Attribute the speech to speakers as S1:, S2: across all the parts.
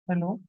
S1: Hello.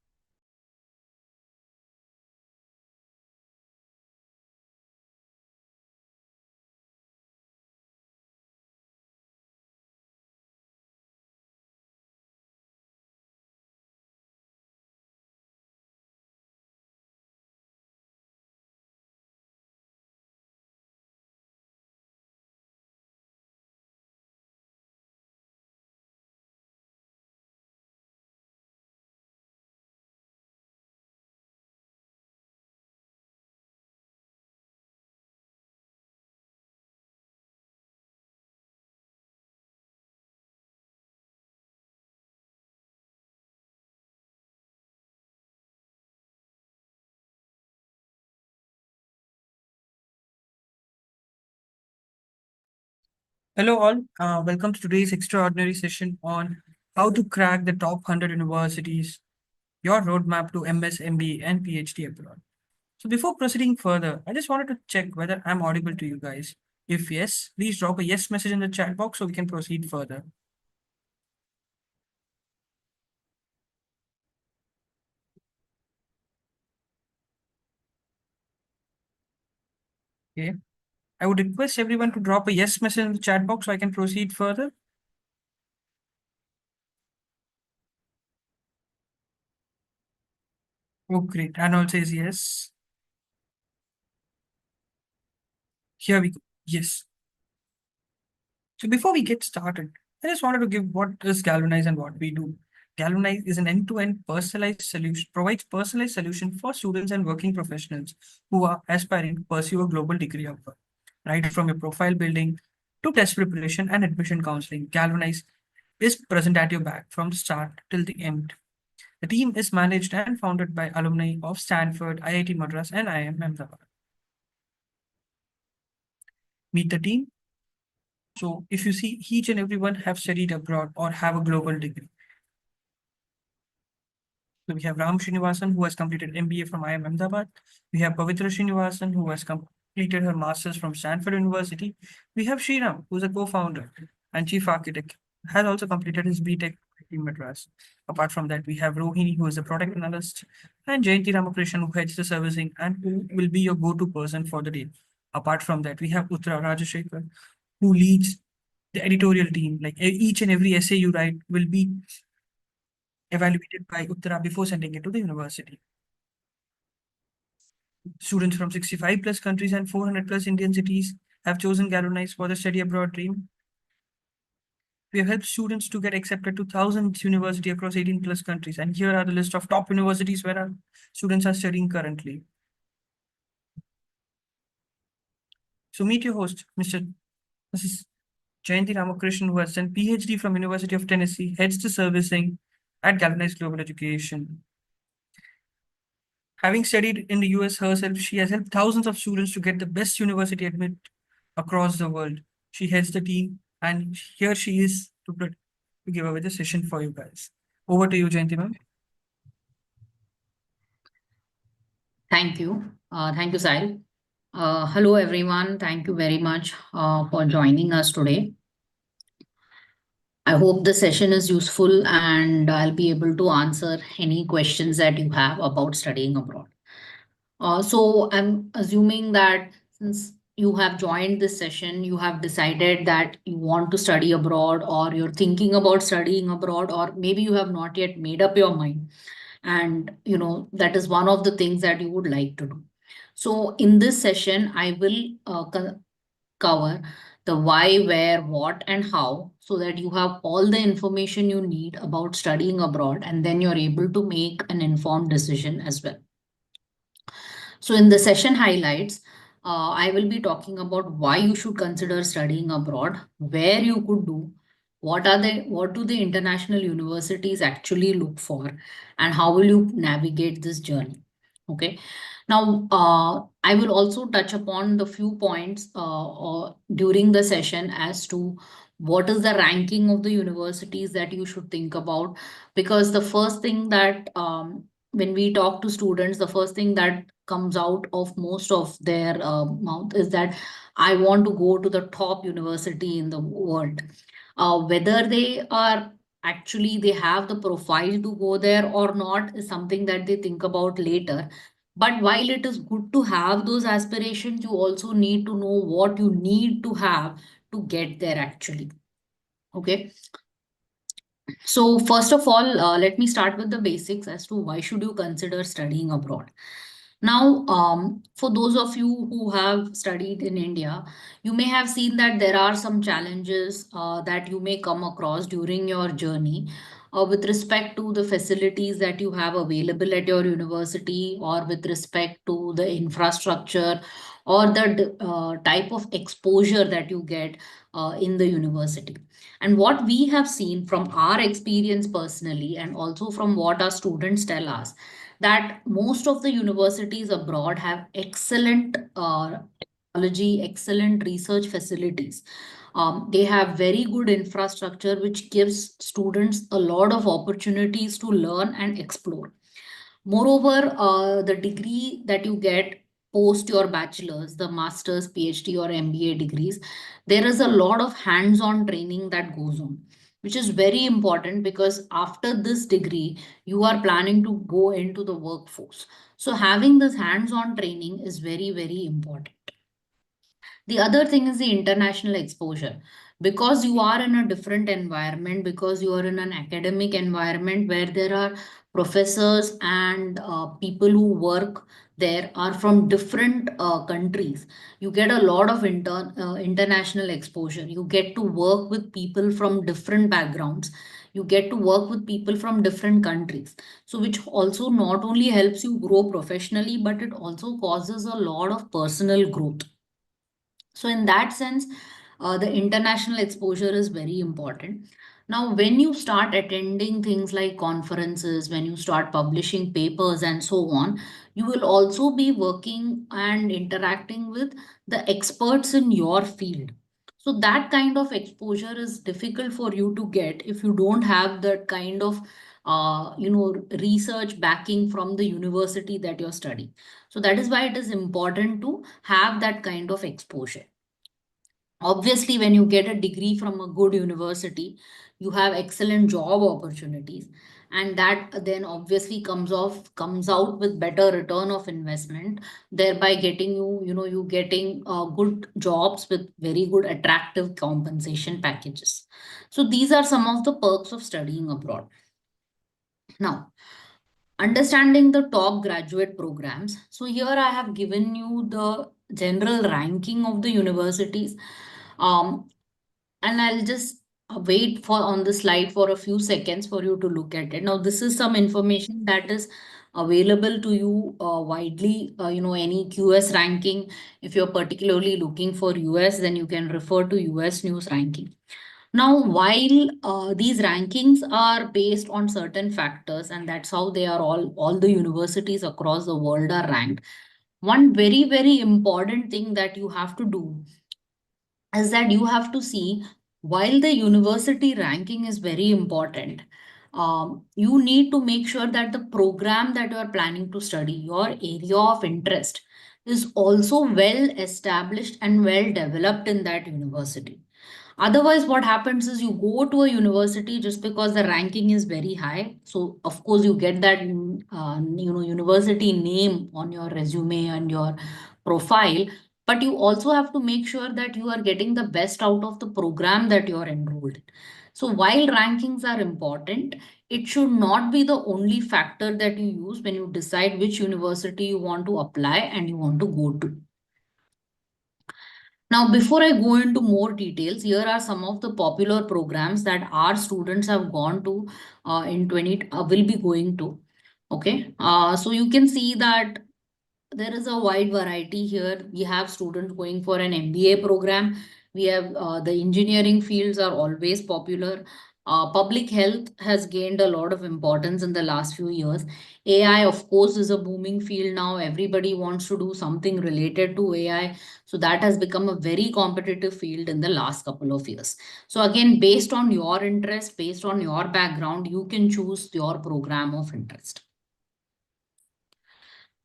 S1: Hello, all. Welcome to today's extraordinary session on how to crack the top 100 universities, your roadmap to MS, MBA, and PhD abroad. So, before proceeding further, I just wanted to check whether I'm audible to you guys. If yes, please drop a yes message in the chat box so we can proceed further. Okay. I would request everyone to drop a yes message in the chat box so I can proceed further. Oh, great. Arnold says yes. Here we go. Yes. So before we get started, I just wanted to give what is Galvanize and what we do. Galvanize is an end-to-end personalized solution, provides personalized solution for students and working professionals who are aspiring to pursue a global degree abroad. Right from your profile building to test preparation and admission counseling, Galvanize is present at your back from the start till the end. The team is managed and founded by alumni of Stanford, IIT Madras, and IIM Ahmedabad. Meet the team. So if you see each and everyone have studied abroad or have a global degree. So we have Ram Srinivasan, who has completed MBA from IIM Ahmedabad. We have Pavitra Srinivasan, who has completed her master's from Stanford University. We have Sriram, who is a co-founder and chief architect, has also completed his BTech in Madras. Apart from that, we have Rohini, who is a product analyst, and Jayanthy Ramakrishnan, who heads the servicing and who will be your go-to person for the day. Apart from that, we have Uttara Rajashekar, who leads the editorial team. Like each and every essay you write will be evaluated by Uttara before sending it to the university. Students from 65 plus countries and 400 plus Indian cities have chosen Galvanize for the study abroad dream. We have helped students to get accepted to thousands university across 18 plus countries. And here are the list of top universities where our students are studying currently. So meet your host, Mrs. Jayanthy Ramakrishnan, who has done PhD from University of Tennessee, heads the servicing at Galvanize Global Education. Having studied in the US herself, she has helped thousands of students to get the best university admit across the world. She heads the team, and here she is to give away the session for you guys. Over to you, Jayanti ma'am.
S2: Thank you. Thank you, Sahil. Hello, everyone. Thank you very much for joining us today. I hope the session is useful and I'll be able to answer any questions that you have about studying abroad. So I'm assuming that since you have joined this session, you have decided that you want to study abroad, or you're thinking about studying abroad, or maybe you have not yet made up your mind. And that is one of the things that you would like to do. So in this session, I will cover the why, where, what, and how, so that you have all the information you need about studying abroad, and then you're able to make an informed decision as well. So in the session highlights, I will be talking about why you should consider studying abroad, where you could do, what do the international universities actually look for, and how will you navigate this journey. Okay. Now, I will also touch upon the few points during the session as to what is the ranking of the universities that you should think about. Because the first thing that, when we talk to students, the first thing that comes out of most of their mouth is that I want to go to the top university in the world. Whether they are actually they have the profile to go there or not is something that they think about later. But while it is good to have those aspirations, you also need to know what you need to have to get there actually. Okay. So first of all, let me start with the basics as to why should you consider studying abroad. Now, for those of you who have studied in India, you may have seen that there are some challenges that you may come across during your journey with respect to the facilities that you have available at your university, or with respect to the infrastructure, or the type of exposure that you get in the university. And what we have seen from our experience personally, and also from what our students tell us, that most of the universities abroad have excellent technology, excellent research facilities. They have very good infrastructure, which gives students a lot of opportunities to learn and explore. Moreover, the degree that you get post your bachelor's, the master's, PhD, or MBA degrees, there is a lot of hands on training that goes on, which is very important because after this degree, you are planning to go into the workforce. So, having this hands on training is very, very important. The other thing is the international exposure. Because you are in a different environment, because you are in an academic environment where there are professors and people who work there are from different countries, you get a lot of international exposure. You get to work with people from different backgrounds. You get to work with people from different countries. So, which also not only helps you grow professionally, but it also causes a lot of personal growth. So, in that sense, the international exposure is very important. Now, when you start attending things like conferences, when you start publishing papers and so on, you will also be working and interacting with the experts in your field. So, that kind of exposure is difficult for you to get if you don't have that kind of research backing from the university that you're studying. So that is why it is important to have that kind of exposure. Obviously, when you get a degree from a good university, you have excellent job opportunities, and that then obviously comes out with better return of investment, thereby getting you getting good jobs with very good attractive compensation packages. So these are some of the perks of studying abroad. Now, understanding the top graduate programs. So here I have given you the general ranking of the universities. Um, and I'll just wait for on the slide for a few seconds for you to look at it. Now, this is some information that is available to you widely. Any QS ranking. If you're particularly looking for US, then you can refer to US News ranking. Now, while these rankings are based on certain factors, and that's how they are all the universities across the world are ranked. One very, very important thing that you have to do is that you have to see, while the university ranking is very important, you need to make sure that the program that you are planning to study, your area of interest, is also well established and well developed in that university. Otherwise, what happens is you go to a university just because the ranking is very high. So, of course, you get that university name on your resume and your profile. But you also have to make sure that you are getting the best out of the program that you are enrolled in. So, while rankings are important, it should not be the only factor that you use when you decide which university you want to apply and you want to go to. Now, before I go into more details, here are some of the popular programs that our students have gone to in 20, will be going to. Okay. So you can see that there is a wide variety here. We have students going for an MBA program. We have the engineering fields are always popular. Public health has gained a lot of importance in the last few years. AI, of course, is a booming field now. Everybody wants to do something related to AI. So that has become a very competitive field in the last couple of years. So again, based on your interest, based on your background, you can choose your program of interest.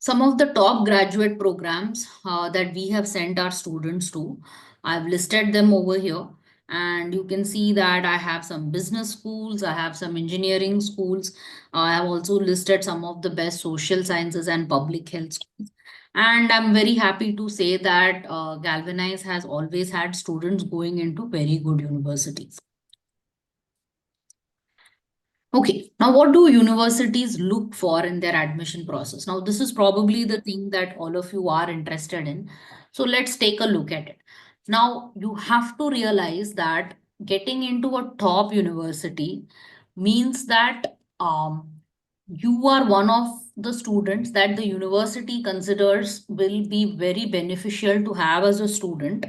S2: Some of the top graduate programs that we have sent our students to, I've listed them over here. And you can see that I have some business schools, I have some engineering schools. I have also listed some of the best social sciences and public health schools. And I'm very happy to say that Galvanize has always had students going into very good universities. Okay, now what do universities look for in their admission process? Now, this is probably the thing that all of you are interested in. So let's take a look at it. Now, you have to realize that getting into a top university means that you are one of the students that the university considers will be very beneficial to have as a student,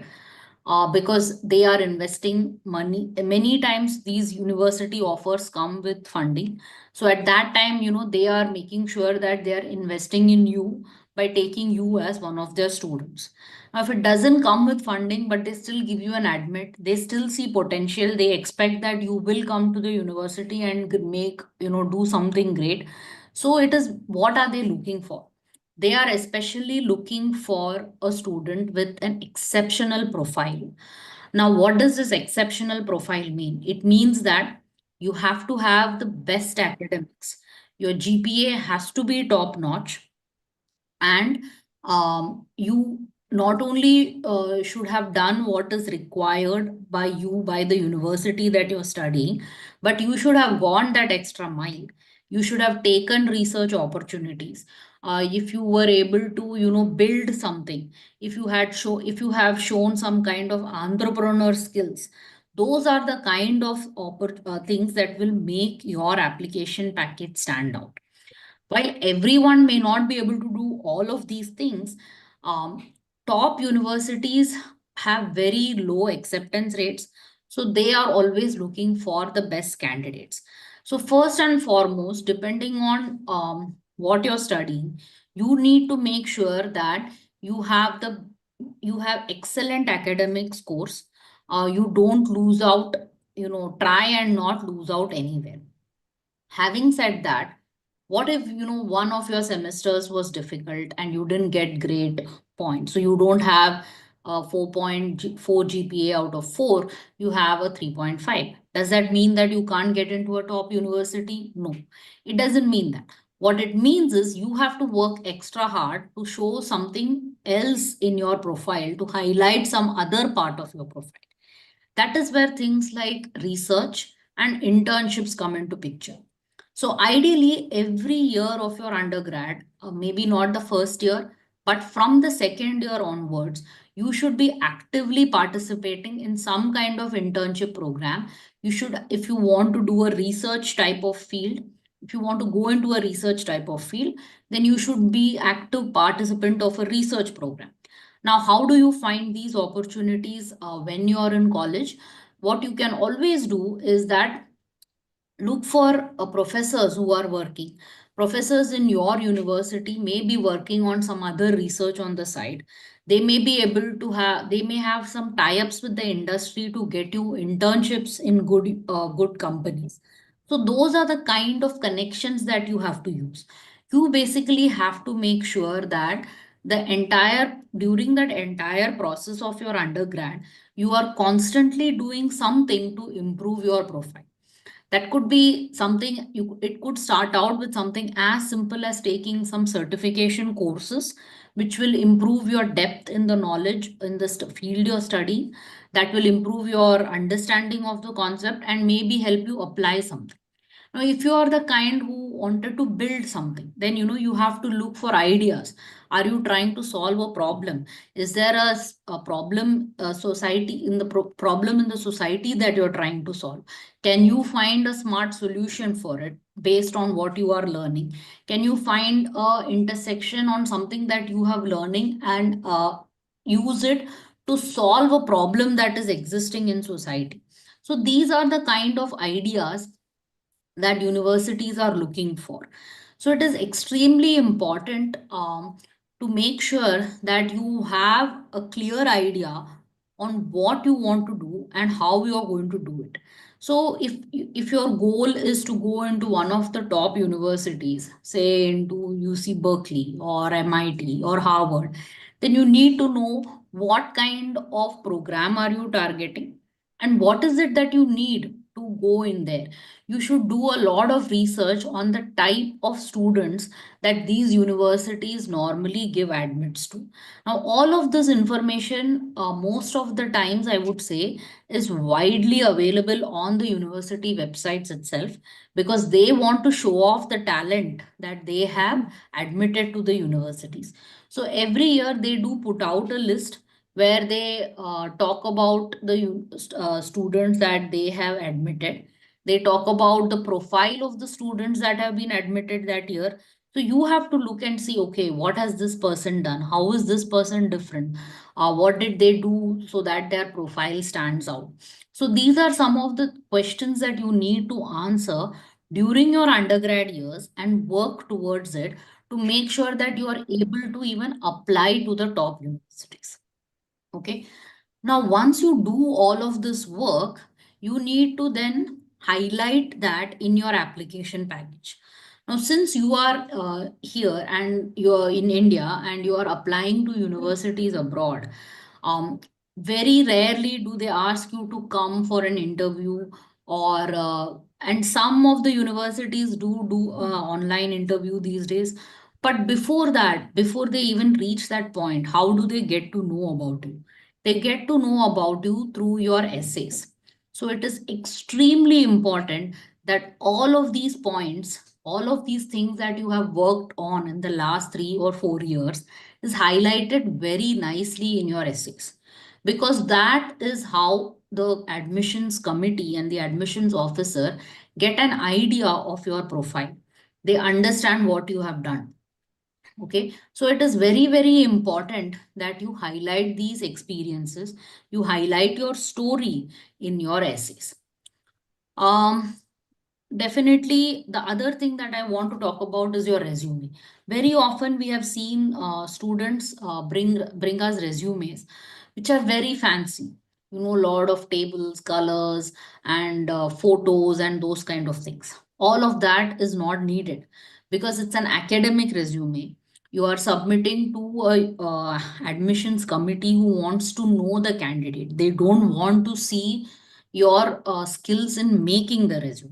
S2: because they are investing money. Many times these university offers come with funding. So at that time, they are making sure that they are investing in you by taking you as one of their students. Now, if it doesn't come with funding, but they still give you an admit, they still see potential, they expect that you will come to the university and make, do something great. So it is, what are they looking for? They are especially looking for a student with an exceptional profile. Now, what does this exceptional profile mean? It means that you have to have the best academics. Your GPA has to be top notch, and you not only should have done what is required by you, by the university that you're studying, but you should have gone that extra mile. You should have taken research opportunities. If you were able to build something, if you have shown some kind of entrepreneur skills, those are the kind of things that will make your application package stand out. While everyone may not be able to do all of these things, top universities have very low acceptance rates. So they are always looking for the best candidates. So, first and foremost, depending on what you're studying, you need to make sure that you have you have excellent academic scores. You don't lose out, try and not lose out anywhere. Having said that, what if one of your semesters was difficult and you didn't get great points? So you don't have a 4.4 GPA out of 4, you have a 3.5. Does that mean that you can't get into a top university? No, it doesn't mean that. What it means is you have to work extra hard to show something else in your profile, to highlight some other part of your profile. That is where things like research and internships come into picture. So ideally, every year of your undergrad, maybe not the first year, but from the second year onwards, you should be actively participating in some kind of internship program. You should, if you want to do a research type of field, if you want to go into a research type of field, then you should be active participant of a research program. Now, how do you find these opportunities when you are in college? What you can always do is that look for professors who are working. Professors in your university may be working on some other research on the side. They may be able to have, they may have some tie-ups with the industry to get you internships in good companies. So those are the kind of connections that you have to use. You basically have to make sure that during that entire process of your undergrad, you are constantly doing something to improve your profile. That could be something, it could start out with something as simple as taking some certification courses, which will improve your depth in the knowledge in the field you're studying, that will improve your understanding of the concept and maybe help you apply something. Now, if you are the kind who wanted to build something, then you have to look for ideas. Are you trying to solve a problem? Is there a problem, society in the problem in the society that you're trying to solve? Can you find a smart solution for it based on what you are learning? Can you find a intersection on something that you have learning and use it to solve a problem that is existing in society? So these are the kind of ideas that universities are looking for. So it is extremely important to make sure that you have a clear idea on what you want to do and how you are going to do it. So if your goal is to go into one of the top universities, say into UC Berkeley or MIT or Harvard, then you need to know what kind of program are you targeting, and what is it that you need to go in there. You should do a lot of research on the type of students that these universities normally give admits to. Now all of this information, most of the times I would say, is widely available on the university websites itself, because they want to show off the talent that they have admitted to the universities. So every year they do put out a list where they talk about the students that they have admitted. They talk about the profile of the students that have been admitted that year. So you have to look and see, okay, what has this person done? How is this person different? What did they do so that their profile stands out? So these are some of the questions that you need to answer during your undergrad years and work towards it to make sure that you are able to even apply to the top universities. Okay. Now, once you do all of this work, you need to then highlight that in your application package. Now, since you are here and you're in India and you are applying to universities abroad, um, very rarely do they ask you to come for an interview, or and some of the universities do online interview these days. But before that, before they even reach that point, how do they get to know about you? They get to know about you through your essays. So it is extremely important that all of these points, all of these things that you have worked on in the last 3 or 4 years is highlighted very nicely in your essays. Because that is how the admissions committee and the admissions officer get an idea of your profile. They understand what you have done. Okay, so it is very, very important that you highlight these experiences, you highlight your story in your essays. Um, Definitely, the other thing that I want to talk about is your resume. Very often we have seen students bring us resumes which are very fancy. You know, lot of tables, colors, and photos, and those kind of things. All of that is not needed because it's an academic resume. You are submitting to a admissions committee who wants to know the candidate. They don't want to see your skills in making the resume.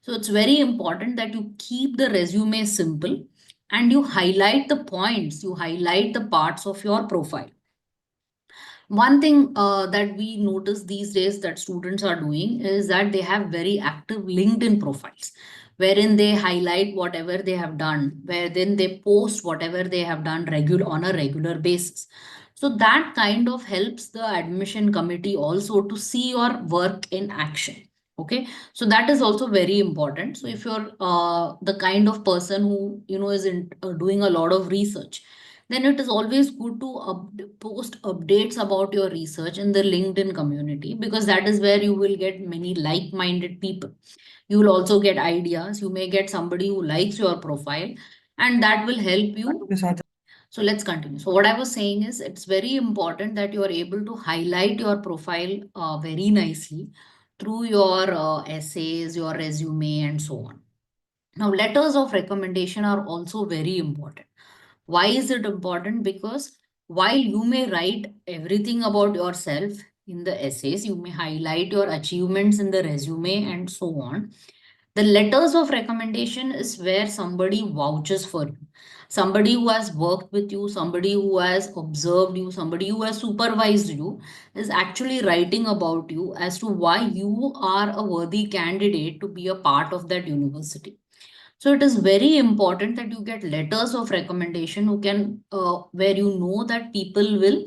S2: So it's very important that you keep the resume simple and you highlight the points, you highlight the parts of your profile. One thing that we notice these days that students are doing is that they have very active LinkedIn profiles, wherein they highlight whatever they have done, where then they post whatever they have done on a regular basis. So that kind of helps the admission committee also to see your work in action. Okay, so that is also very important. So if you're the kind of person who is doing a lot of research, then it is always good to post updates about your research in the LinkedIn community, because that is where you will get many like-minded people. You will also get ideas. You may get somebody who likes your profile, and that will help you. So let's continue. So what I was saying is it's very important that you are able to highlight your profile very nicely through your essays, your resume, and so on. Now, letters of recommendation are also very important. Why is it important? Because while you may write everything about yourself in the essays, you may highlight your achievements in the resume and so on. The letters of recommendation is where somebody vouches for you. Somebody who has worked with you, somebody who has observed you, somebody who has supervised you is actually writing about you as to why you are a worthy candidate to be a part of that university. So it is very important that you get letters of recommendation who can, where you know that people will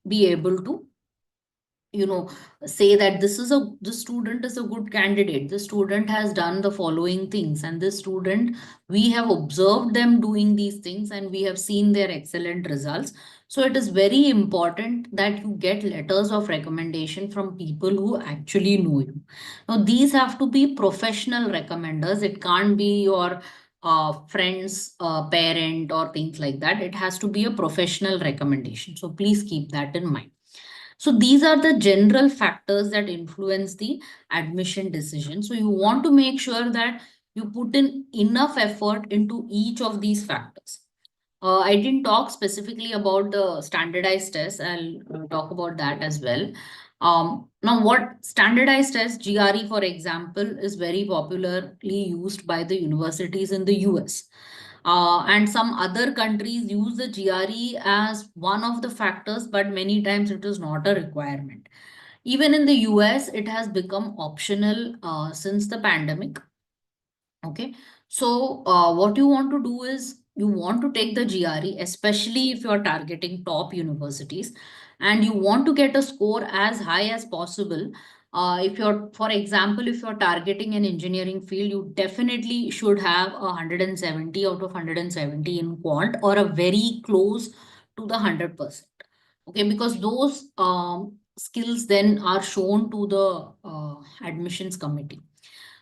S2: be able to say that this student is a good candidate, this student has done the following things, and this student, we have observed them doing these things and we have seen their excellent results. So it is very important that you get letters of recommendation from people who actually know you. Now these have to be professional recommenders. It can't be your friend's parent or things like that. It has to be a professional recommendation, so please keep that in mind. So these are the general factors that influence the admission decision. So you want to make sure that you put in enough effort into each of these factors. I didn't talk specifically about the standardized tests. I'll talk about that as well. Now, what standardized test, GRE, for example, is very popularly used by the universities in the US. And some other countries use the GRE as one of the factors, but many times it is not a requirement. Even in the US, it has become optional since the pandemic. Okay. So, what you want to do is you want to take the GRE, especially if you are targeting top universities, and you want to get a score as high as possible. If you're, for example, if you're targeting an engineering field, you definitely should have 170 out of 170 in quant, or a very close to the 100%. Okay, because those skills then are shown to the admissions committee.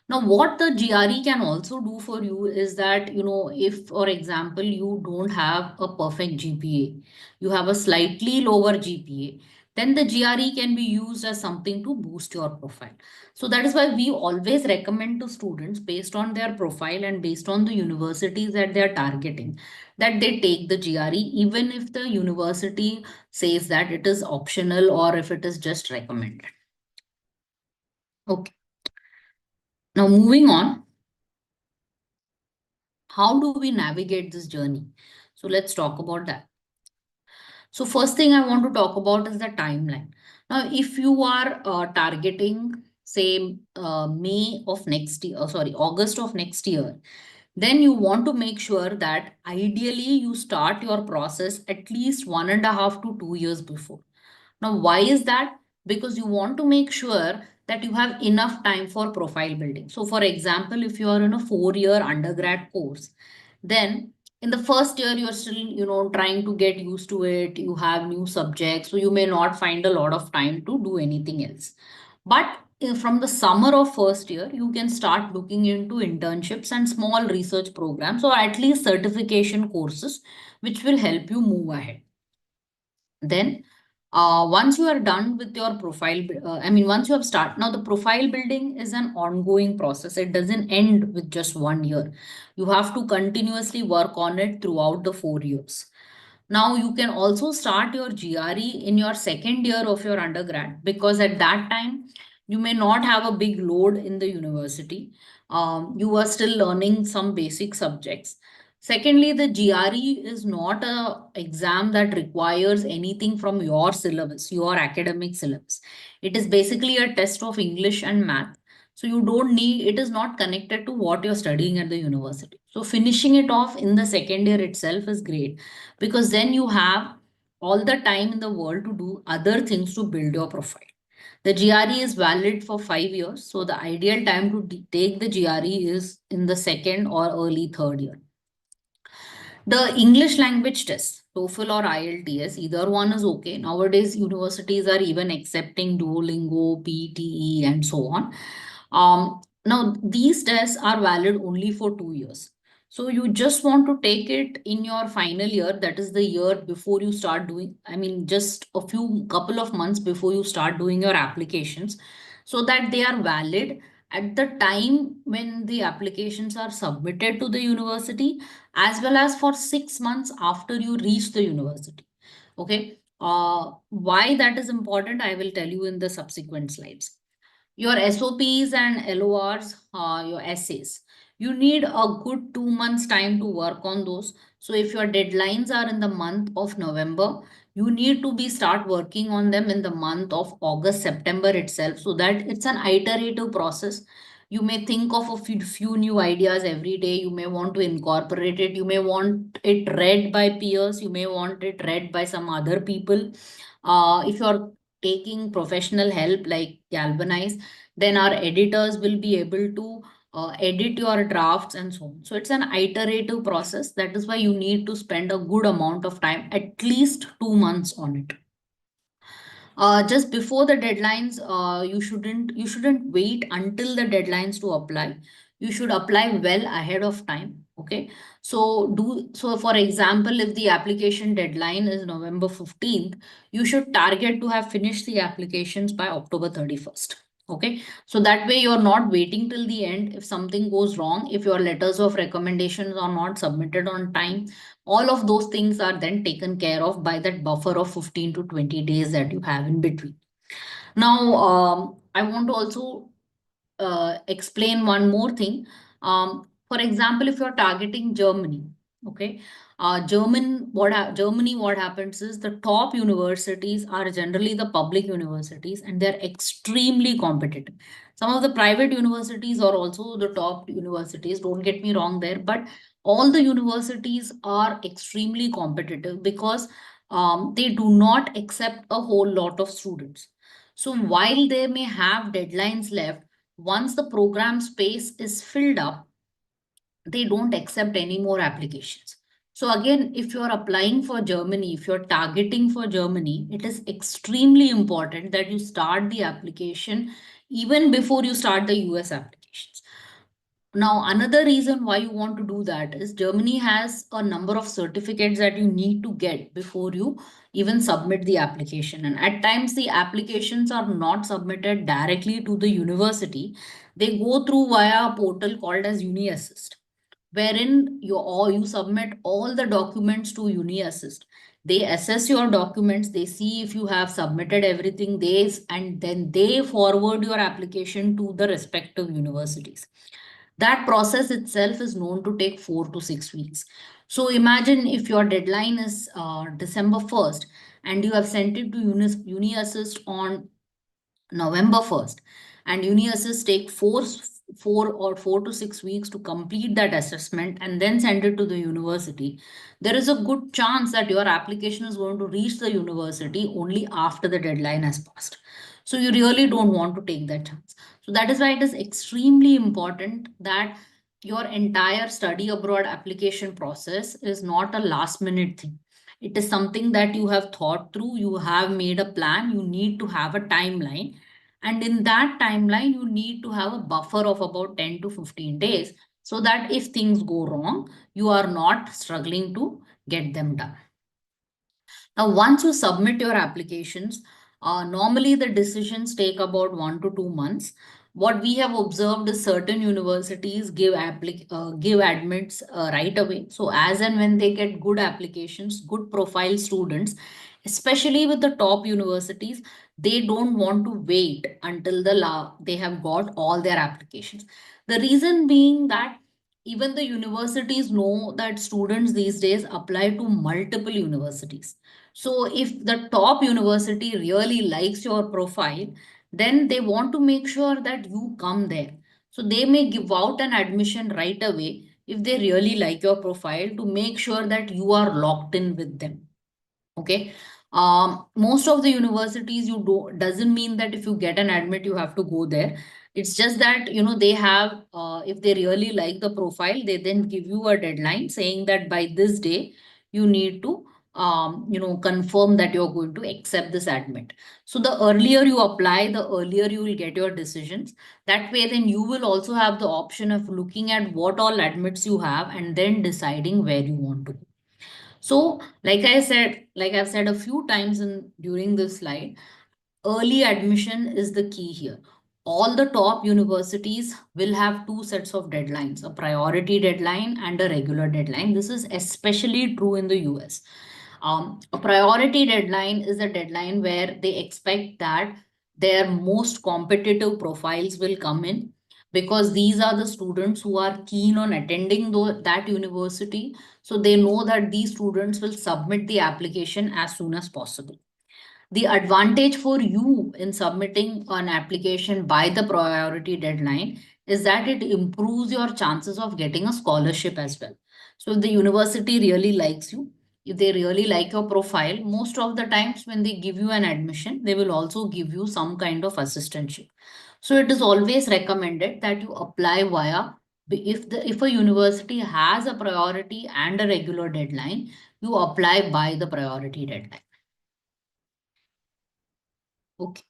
S2: Now, what the GRE can also do for you is that, if, for example, you don't have a perfect GPA, you have a slightly lower GPA, then the GRE can be used as something to boost your profile. So that is why we always recommend to students, based on their profile and based on the universities that they are targeting, that they take the GRE, even if the university says that it is optional or if it is just recommended. Okay. Now, moving on. How do we navigate this journey? So let's talk about that. So first thing I want to talk about is the timeline. Now, if you are targeting, say, May of next year, sorry, August of next year, then you want to make sure that ideally you start your process at least 1.5 to 2 years before. Now, why is that? Because you want to make sure that you have enough time for profile building. So, for example, if you are in a 4-year undergrad course, then in the first year, you're still, trying to get used to it. You have new subjects, so you may not find a lot of time to do anything else. But from the summer of first year, you can start looking into internships and small research programs, or at least certification courses, which will help you move ahead. Then, once you are done with your profile, once you have started, now the profile building is an ongoing process. It doesn't end with just 1 year. You have to continuously work on it throughout the 4 years. Now, you can also start your GRE in your second year of your undergrad, because at that time, you may not have a big load in the university. You are still learning some basic subjects. Secondly, the GRE is not a exam that requires anything from your syllabus, your academic syllabus. It is basically a test of English and math. So you don't need, it is not connected to what you're studying at the university. So finishing it off in the second year itself is great, because then you have all the time in the world to do other things to build your profile. The GRE is valid for 5 years. So the ideal time to take the GRE is in the second or early third year. The English language test, TOEFL or IELTS, either one is okay. Nowadays, universities are even accepting Duolingo, PTE, and so on. Now, these tests are valid only for 2 years. So you just want to take it in your final year, that is the year before you start doing, just a couple of months before you start doing your applications, so that they are valid at the time when the applications are submitted to the university, as well as for 6 months after you reach the university. Okay. Why that is important, I will tell you in the subsequent slides. Your SOPs and LORs, your essays. You need a good 2 months time to work on those. So if your deadlines are in the month of November, you need to be start working on them in the month of August, September itself, so that it's an iterative process. You may think of a few new ideas every day. You may want to incorporate it. You may want it read by peers. You may want it read by some other people. If you're taking professional help like Galvanize, then our editors will be able to edit your drafts and so on. So it's an iterative process. That is why you need to spend a good amount of time, at least 2 months on it. Just before the deadlines, you shouldn't wait until the deadlines to apply. You should apply well ahead of time. Okay. So for example, if the application deadline is November 15th, you should target to have finished the applications by October 31st. Okay. So that way you're not waiting till the end. If something goes wrong, if your letters of recommendations are not submitted on time, all of those things are then taken care of by that buffer of 15 to 20 days that you have in between. Now, I want to also explain one more thing. For example, if you're targeting Germany, okay, Germany, what happens is the top universities are generally the public universities, and they're extremely competitive. Some of the private universities are also the top universities. Don't get me wrong there, but all the universities are extremely competitive because they do not accept a whole lot of students. So while they may have deadlines left, once the program space is filled up, they don't accept any more applications. So again, if you're applying for Germany, if you're targeting for Germany, it is extremely important that you start the application even before you start the US applications. Now, another reason why you want to do that is Germany has a number of certificates that you need to get before you even submit the application. And at times, the applications are not submitted directly to the university. They go through via a portal called as UniAssist, wherein you submit all the documents to UniAssist. They assess your documents, they see if you have submitted everything, and then they forward your application to the respective universities. That process itself is known to take 4 to 6 weeks. So imagine if your deadline is December 1st and you have sent it to UniAssist on November 1st, and UniAssist take 4 to 6 weeks to complete that assessment and then send it to the university. There is a good chance that your application is going to reach the university only after the deadline has passed. So you really don't want to take that chance. So that is why it is extremely important that your entire study abroad application process is not a last minute thing. It is something that you have thought through, you have made a plan, you need to have a timeline. And in that timeline, you need to have a buffer of about 10 to 15 days so that if things go wrong, you are not struggling to get them done. Now, once you submit your applications, normally the decisions take about 1 to 2 months. What we have observed is certain universities give admits right away. So as and when they get good applications, good profile students, especially with the top universities, they don't want to wait until they have got all their applications. The reason being that even the universities know that students these days apply to multiple universities. So if the top university really likes your profile, then they want to make sure that you come there. So they may give out an admission right away if they really like your profile to make sure that you are locked in with them. Okay. Most of the universities you do doesn't mean that if you get an admit you have to go there. It's just that they have if they really like the profile, they then give you a deadline saying that by this day you need to confirm that you're going to accept this admit. So the earlier you apply, the earlier you will get your decisions. That way then you will also have the option of looking at what all admits you have and then deciding where you want to go. So, like I've said a few times in during this slide, early admission is the key here. All the top universities will have two sets of deadlines, a priority deadline and a regular deadline. This is especially true in the US. A priority deadline is a deadline where they expect that their most competitive profiles will come in, because these are the students who are keen on attending that university. So they know that these students will submit the application as soon as possible. The advantage for you in submitting an application by the priority deadline is that it improves your chances of getting a scholarship as well. So if the university really likes you, if they really like your profile, most of the times when they give you an admission, they will also give you some kind of assistantship. So it is always recommended that you apply via, if a university has a priority and a regular deadline, you apply by the priority deadline. Okay.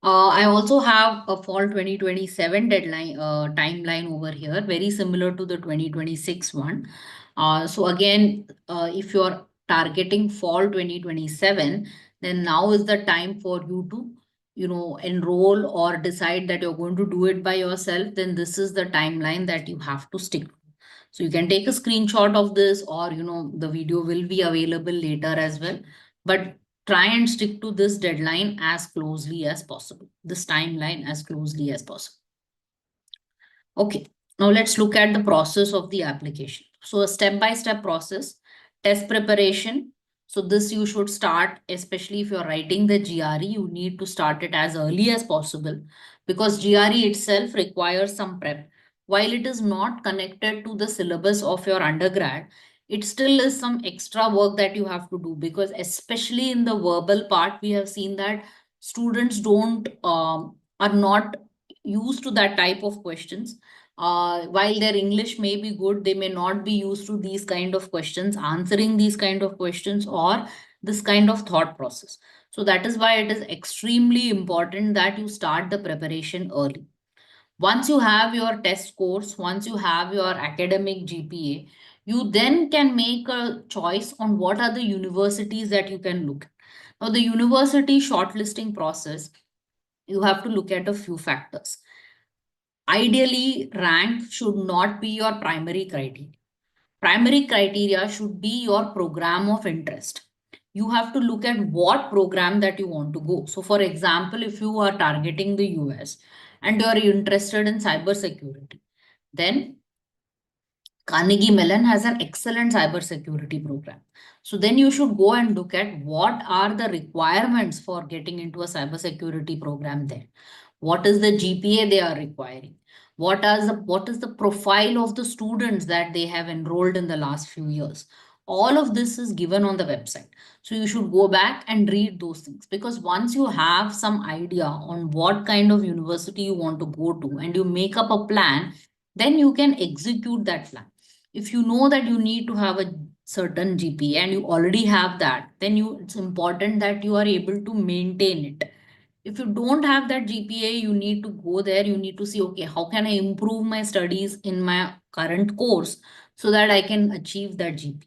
S2: I also have a fall 2027 deadline timeline over here, very similar to the 2026 one. So again, if you're targeting fall 2027, then now is the time for you to, enroll or decide that you're going to do it by yourself. Then this is the timeline that you have to stick to. So you can take a screenshot of this, or the video will be available later as well. But try and stick to this deadline as closely as possible, this timeline as closely as possible. Okay, now let's look at the process of the application. So a step-by-step process, test preparation. So this you should start, especially if you're writing the GRE, you need to start it as early as possible because GRE itself requires some prep. While it is not connected to the syllabus of your undergrad, it still is some extra work that you have to do because especially in the verbal part, we have seen that students are not used to that type of questions. While their English may be good, they may not be used to these kind of questions, answering these kind of questions or this kind of thought process. So that is why it is extremely important that you start the preparation early. Once you have your test scores, once you have your academic GPA, you then can make a choice on what are the universities that you can look at. Now, the university shortlisting process, you have to look at a few factors. Ideally, rank should not be your primary criteria. Primary criteria should be your program of interest. You have to look at what program that you want to go. So, for example, if you are targeting the US and you are interested in cybersecurity, then Carnegie Mellon has an excellent cybersecurity program. So then you should go and look at what are the requirements for getting into a cybersecurity program there. What is the GPA they are requiring? What is the profile of the students that they have enrolled in the last few years? All of this is given on the website. So you should go back and read those things because once you have some idea on what kind of university you want to go to and you make up a plan, then you can execute that plan. If you know that you need to have a certain GPA and you already have that, then it's important that you are able to maintain it. If you don't have that GPA, you need to go there. You need to see, okay, how can I improve my studies in my current course so that I can achieve that GPA?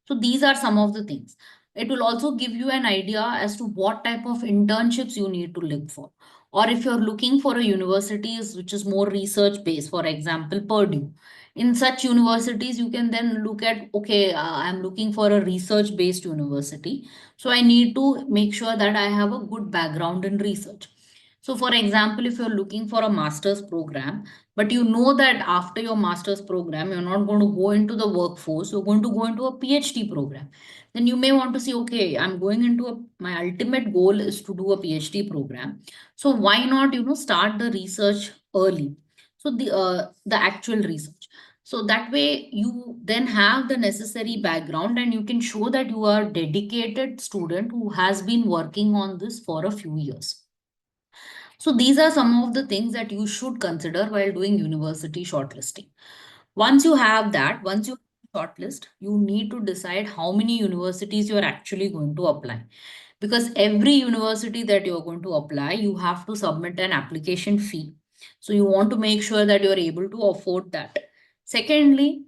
S2: So these are some of the things. It will also give you an idea as to what type of internships you need to look for. Or if you're looking for a university which is more research based, for example, Purdue. In such universities, you can then look at, okay, I'm looking for a research based university. So I need to make sure that I have a good background in research. So for example, if you're looking for a master's program, but you know that after your master's program, you're not going to go into the workforce, you're going to go into a PhD program. Then you may want to say, okay, I'm going my ultimate goal is to do a PhD program. So why not, start the research early? So the actual research. So that way you then have the necessary background and you can show that you are a dedicated student who has been working on this for a few years. So these are some of the things that you should consider while doing university shortlisting. Once you have that, once you shortlist, you need to decide how many universities you're actually going to apply. Because every university that you're going to apply, you have to submit an application fee. So you want to make sure that you're able to afford that. Secondly,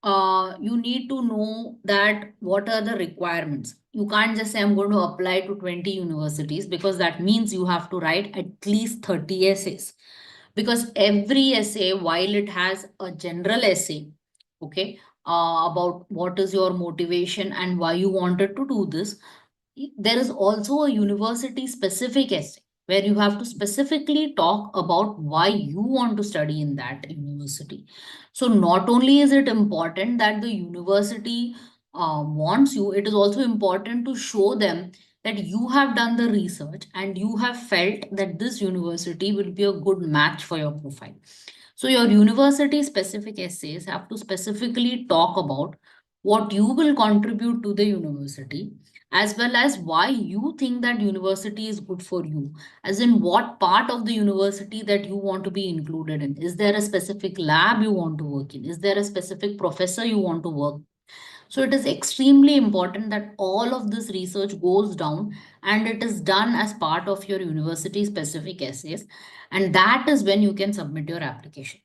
S2: you need to know that what are the requirements. You can't just say I'm going to apply to 20 universities because that means you have to write at least 30 essays. Because every essay, while it has a general essay, okay, about what is your motivation and why you wanted to do this, there is also a university specific essay where you have to specifically talk about why you want to study in that university. So not only is it important that the university wants you, it is also important to show them that you have done the research and you have felt that this university will be a good match for your profile. So your university specific essays have to specifically talk about what you will contribute to the university, as well as why you think that university is good for you, as in what part of the university that you want to be included in. Is there a specific lab you want to work in? Is there a specific professor you want to work? So it is extremely important that all of this research goes down and it is done as part of your university specific essays. And that is when you can submit your application.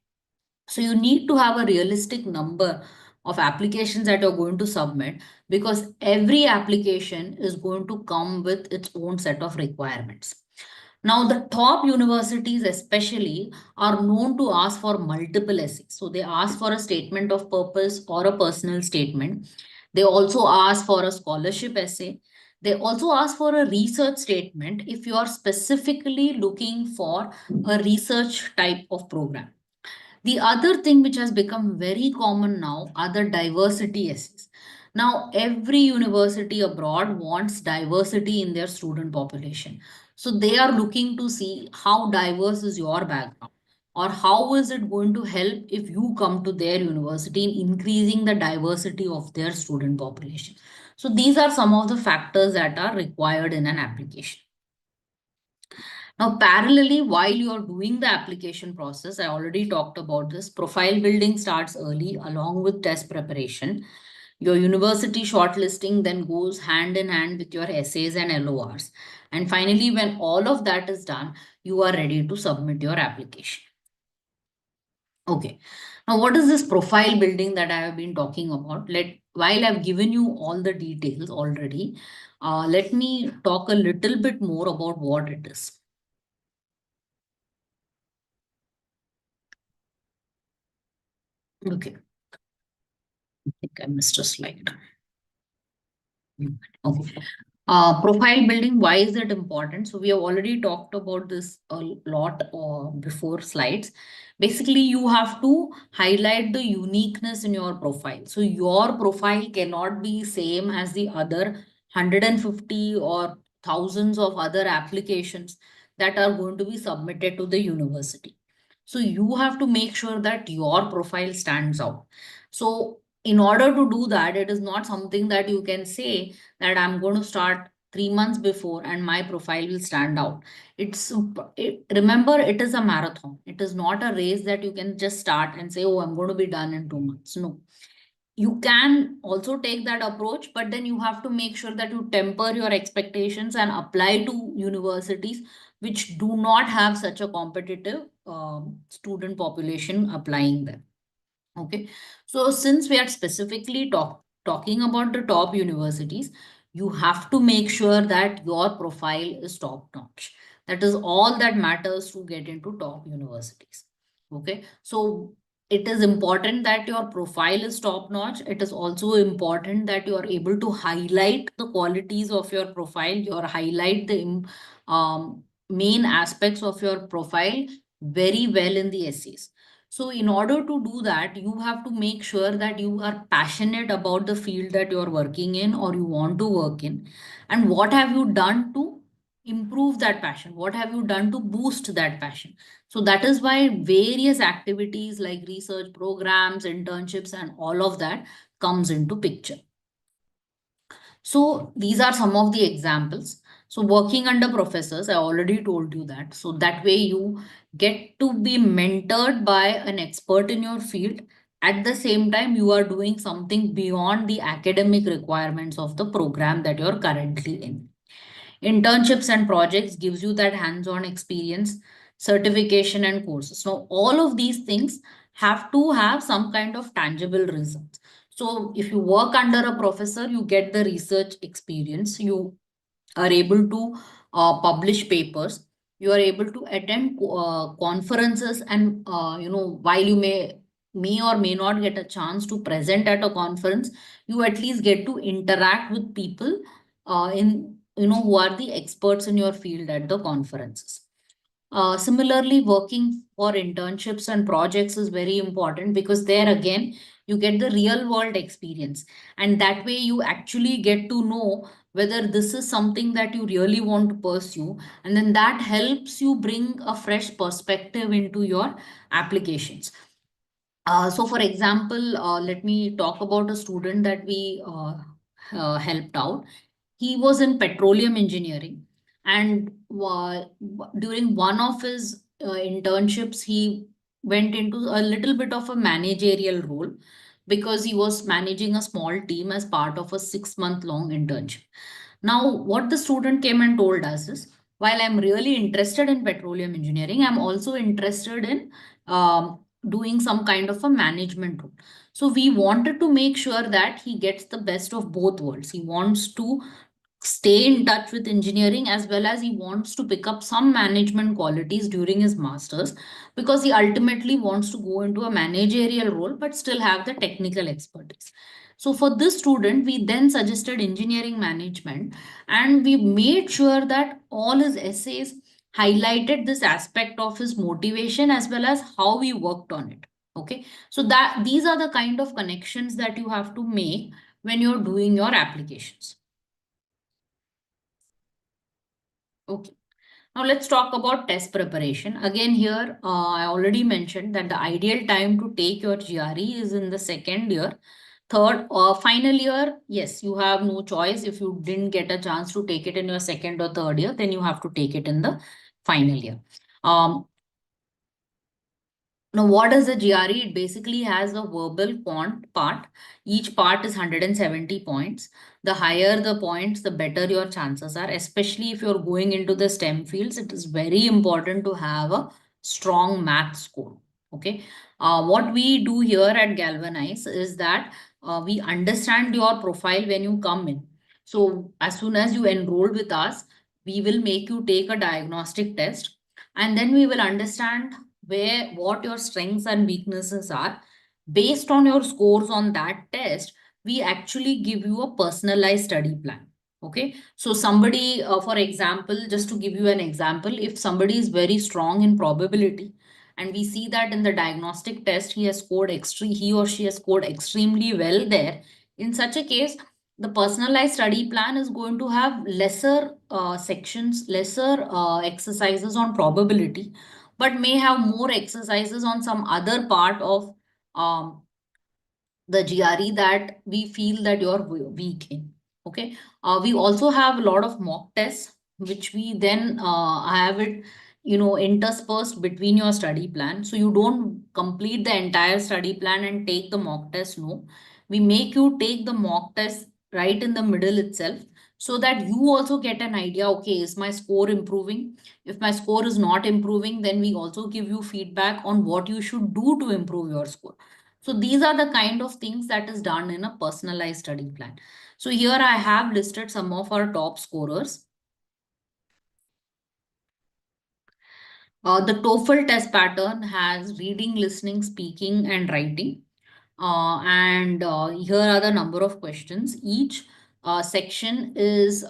S2: So you need to have a realistic number of applications that you're going to submit because every application is going to come with its own set of requirements. Now, the top universities especially are known to ask for multiple essays. So they ask for a statement of purpose or a personal statement. They also ask for a scholarship essay. They also ask for a research statement if you are specifically looking for a research type of program. The other thing which has become very common now are the diversity essays. Now, every university abroad wants diversity in their student population. So they are looking to see how diverse is your background, or how is it going to help if you come to their university in increasing the diversity of their student population. So these are some of the factors that are required in an application. Now, parallelly, while you are doing the application process, I already talked about this, profile building starts early along with test preparation. Your university shortlisting then goes hand in hand with your essays and LORs. And finally, when all of that is done, you are ready to submit your application. Okay. Now, what is this profile building that I have been talking about? While I've given you all the details already, let me talk a little bit more about what it is. Okay. I think I missed a slide. Okay. Profile building, why is it important? So we have already talked about this a lot before slides. Basically, you have to highlight the uniqueness in your profile. So your profile cannot be same as the other 150 or thousands of other applications that are going to be submitted to the university. So you have to make sure that your profile stands out. So in order to do that, it is not something that you can say that I'm going to start 3 months before and my profile will stand out. Remember, it is a marathon. It is not a race that you can just start and say, oh, I'm going to be done in 2 months. No. You can also take that approach, but then you have to make sure that you temper your expectations and apply to universities which do not have such a competitive student population applying there. Okay, so since we are specifically talking about the top universities, you have to make sure that your profile is top notch. That is all that matters to get into top universities. Okay, so it is important that your profile is top notch. It is also important that you are able to highlight the qualities of your profile, highlight the main aspects of your profile very well in the essays. So in order to do that, you have to make sure that you are passionate about the field that you're working in or you want to work in. And what have you done to improve that passion? What have you done to boost that passion? So that is why various activities like research programs, internships, and all of that comes into picture. So these are some of the examples. So working under professors, I already told you that. So that way you get to be mentored by an expert in your field. At the same time, you are doing something beyond the academic requirements of the program that you're currently in. Internships and projects gives you that hands-on experience, certification and courses. Now, all of these things have to have some kind of tangible results. So if you work under a professor, you get the research experience. You are able to publish papers. You are able to attend conferences, and while you may or may not get a chance to present at a conference, you at least get to interact with people in who are the experts in your field at the conferences. Similarly, working for internships and projects is very important because there again, you get the real world experience. And that way you actually get to know whether this is something that you really want to pursue. And then that helps you bring a fresh perspective into your applications. So for example, let me talk about a student that we helped out. He was in petroleum engineering, and during one of his internships, he went into a little bit of a managerial role because he was managing a small team as part of a 6-month long internship. Now, what the student came and told us is, while I'm really interested in petroleum engineering, I'm also interested in doing some kind of a management role. So we wanted to make sure that he gets the best of both worlds. He wants to stay in touch with engineering as well as he wants to pick up some management qualities during his masters, because he ultimately wants to go into a managerial role but still have the technical expertise. So for this student, we then suggested engineering management, and we made sure that all his essays highlighted this aspect of his motivation as well as how we worked on it. Okay. So that these are the kind of connections that you have to make when you're doing your applications. Okay. Now let's talk about test preparation. Again, here I already mentioned that the ideal time to take your GRE is in the second year. Third or final year, yes, you have no choice. If you didn't get a chance to take it in your second or third year, then you have to take it in the final year. Now, what is a GRE? It basically has a verbal part. Each part is 170 points. The higher the points, the better your chances are, especially if you're going into the STEM fields. It is very important to have a strong math score. Okay. What we do here at Galvanize is that we understand your profile when you come in. So, as soon as you enroll with us, we will make you take a diagnostic test, and then we will understand what your strengths and weaknesses are. Based on your scores on that test, we actually give you a personalized study plan. Okay, so somebody, for example, just to give you an example, if somebody is very strong in probability and we see that in the diagnostic test he or she has scored extremely well there, in such a case the personalized study plan is going to have lesser sections, lesser exercises on probability, but may have more exercises on some other part of um, the GRE that we feel that you're weak in. Okay. We also have a lot of mock tests, which we then have it, interspersed between your study plan. So you don't complete the entire study plan and take the mock test. No, we make you take the mock test right in the middle itself, so that you also get an idea. Okay, is my score improving? If my score is not improving, then we also give you feedback on what you should do to improve your score. So these are the kind of things that is done in a personalized study plan. So here I have listed some of our top scorers. The TOEFL test pattern has reading, listening, speaking, and writing. And here are the number of questions. Each section is,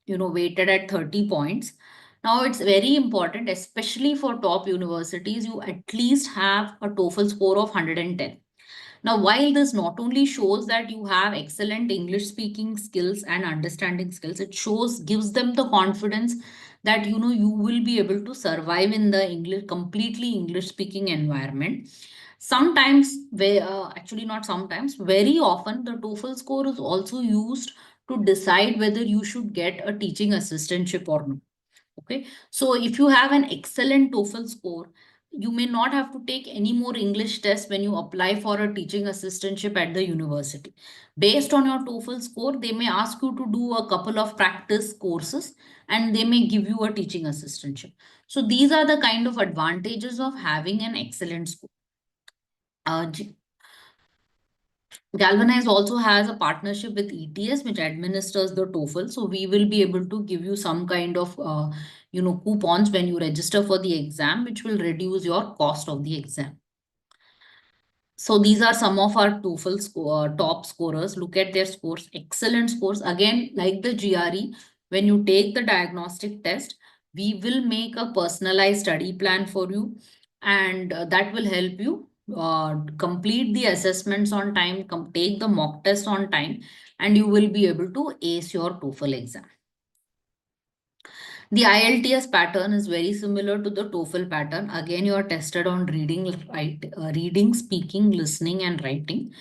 S2: weighted at 30 points. Now, it's very important, especially for top universities, you at least have a TOEFL score of 110. Now, while this not only shows that you have excellent English speaking skills and understanding skills, it gives them the confidence that you will be able to survive in the completely English speaking environment. Sometimes, actually not sometimes, very often the TOEFL score is also used to decide whether you should get a teaching assistantship or not. Okay, so if you have an excellent TOEFL score, you may not have to take any more English tests when you apply for a teaching assistantship at the university. Based on your TOEFL score, they may ask you to do a couple of practice courses and they may give you a teaching assistantship. So these are the kind of advantages of having an excellent score. Galvanize also has a partnership with ETS, which administers the TOEFL. So we will be able to give you some kind of, coupons when you register for the exam, which will reduce your cost of the exam. So these are some of our TOEFL top scorers. Look at their scores, excellent scores. Again, like the GRE, when you take the diagnostic test, we will make a personalized study plan for you, and that will help you complete the assessments on time, take the mock test on time, and you will be able to ace your TOEFL exam. The IELTS pattern is very similar to the TOEFL pattern. Again, you are tested on reading, speaking, listening, and writing.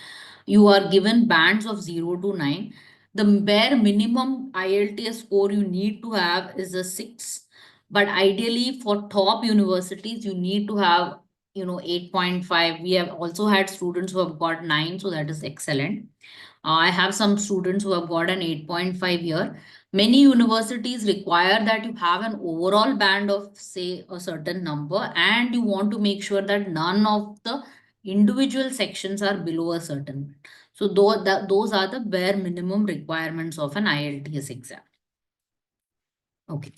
S2: You are given bands of 0 to 9. The bare minimum IELTS score you need to have is a 6. But ideally, for top universities, you need to have 8.5. We have also had students who have got 9, so that is excellent. I have some students who have got an 8.5 here. Many universities require that you have an overall band of, say, a certain number, and you want to make sure that none of the individual sections are below a certain band. So those are the bare minimum requirements of an IELTS exam. Okay.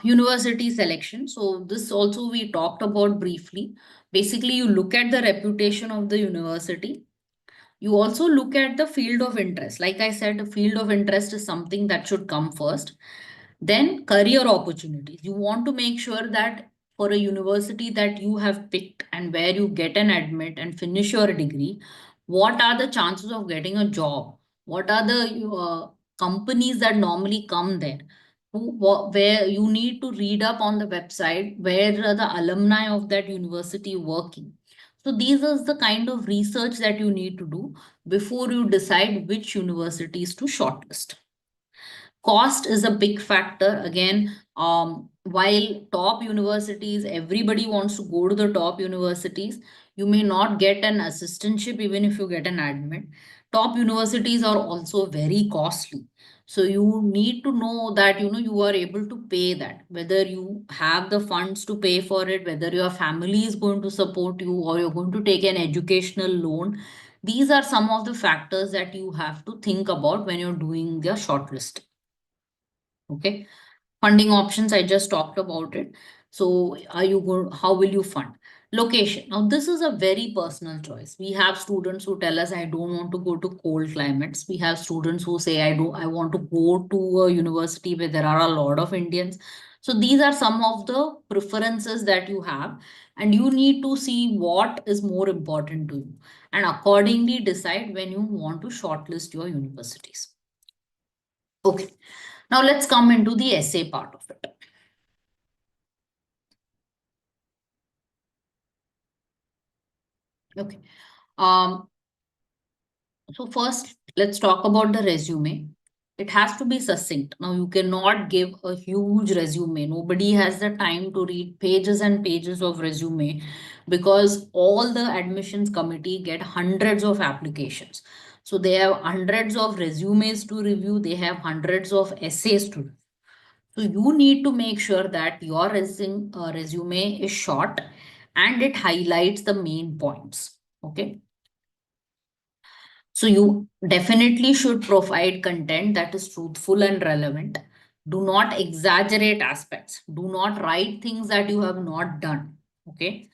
S2: University selection. So this also we talked about briefly. Basically, you look at the reputation of the university. You also look at the field of interest. Like I said, the field of interest is something that should come first. Then career opportunities. You want to make sure that for a university that you have picked and where you get an admit and finish your degree, what are the chances of getting a job? What are the companies that normally come there? Where you need to read up on the website where are the alumni of that university working. So these are the kind of research that you need to do before you decide which universities to shortlist. Cost is a big factor. Again, while top universities, everybody wants to go to the top universities, you may not get an assistantship even if you get an admit. Top universities are also very costly. So you need to know that you are able to pay that, whether you have the funds to pay for it, whether your family is going to support you, or you're going to take an educational loan. These are some of the factors that you have to think about when you're doing your shortlist. Okay. Funding options, I just talked about it. So are you going, how will you fund? Location. Now, this is a very personal choice. We have students who tell us, I don't want to go to cold climates. We have students who say, I want to go to a university where there are a lot of Indians. So these are some of the preferences that you have, and you need to see what is more important to you and accordingly decide when you want to shortlist your universities. Okay. Now let's come into the essay part of it. Okay. So first, let's talk about the resume. It has to be succinct. Now, you cannot give a huge resume. Nobody has the time to read pages and pages of resume because all the admissions committee get hundreds of applications. So they have hundreds of resumes to review. They have hundreds of essays to review. So you need to make sure that your resume is short and it highlights the main points. Okay. So you definitely should provide content that is truthful and relevant. Do not exaggerate aspects. Do not write things that you have not done. Okay.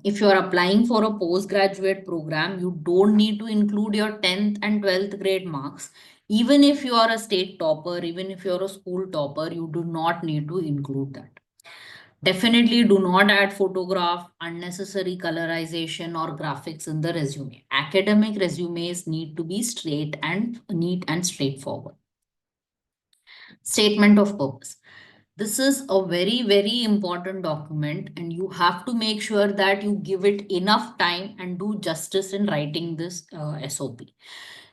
S2: If you are applying for a postgraduate program, you don't need to include your 10th and 12th grade marks. Even if you are a state topper, even if you're a school topper, you do not need to include that. Definitely do not add photograph, unnecessary colorization or graphics in the resume. Academic resumes need to be straight and neat and straightforward. Statement of purpose. This is a very, very important document, and you have to make sure that you give it enough time and do justice in writing this SOP.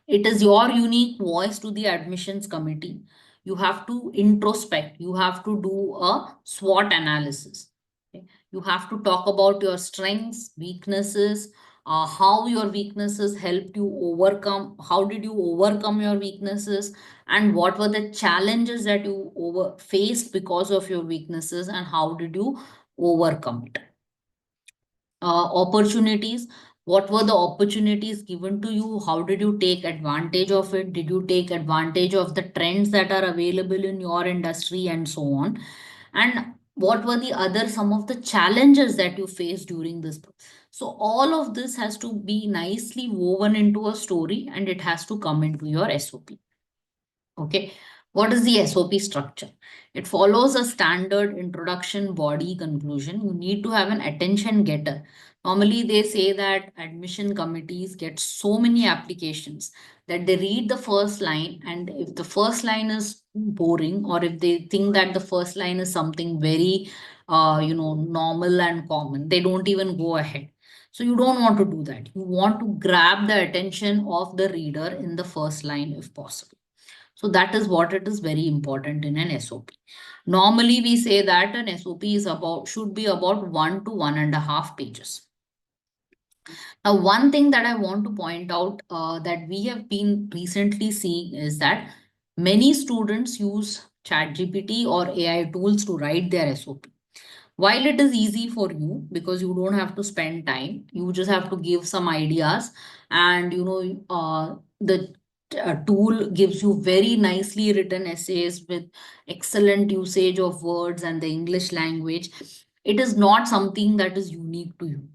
S2: It is your unique voice to the admissions committee. You have to introspect. You have to do a SWOT analysis. Okay? You have to talk about your strengths, weaknesses, how your weaknesses helped you overcome, how did you overcome your weaknesses, and what were the challenges that you faced because of your weaknesses, and how did you overcome it. Opportunities. What were the opportunities given to you? How did you take advantage of it? Did you take advantage of the trends that are available in your industry and so on? And what were the other, some of the challenges that you faced during this? So all of this has to be nicely woven into a story and it has to come into your SOP. Okay. What is the SOP structure? It follows a standard introduction, body, conclusion. You need to have an attention getter. Normally, they say that admission committees get so many applications that they read the first line, and if the first line is boring, or if they think that the first line is something very, normal and common, they don't even go ahead. So you don't want to do that. You want to grab the attention of the reader in the first line if possible. So that is what it is very important in an SOP. Normally, we say that an SOP is should be about 1 to 1.5 pages. Now, one thing that I want to point out that we have been recently seeing is that many students use ChatGPT or AI tools to write their SOP. While it is easy for you because you don't have to spend time, you just have to give some ideas, and the tool gives you very nicely written essays with excellent usage of words and the English language. It is not something that is unique to you.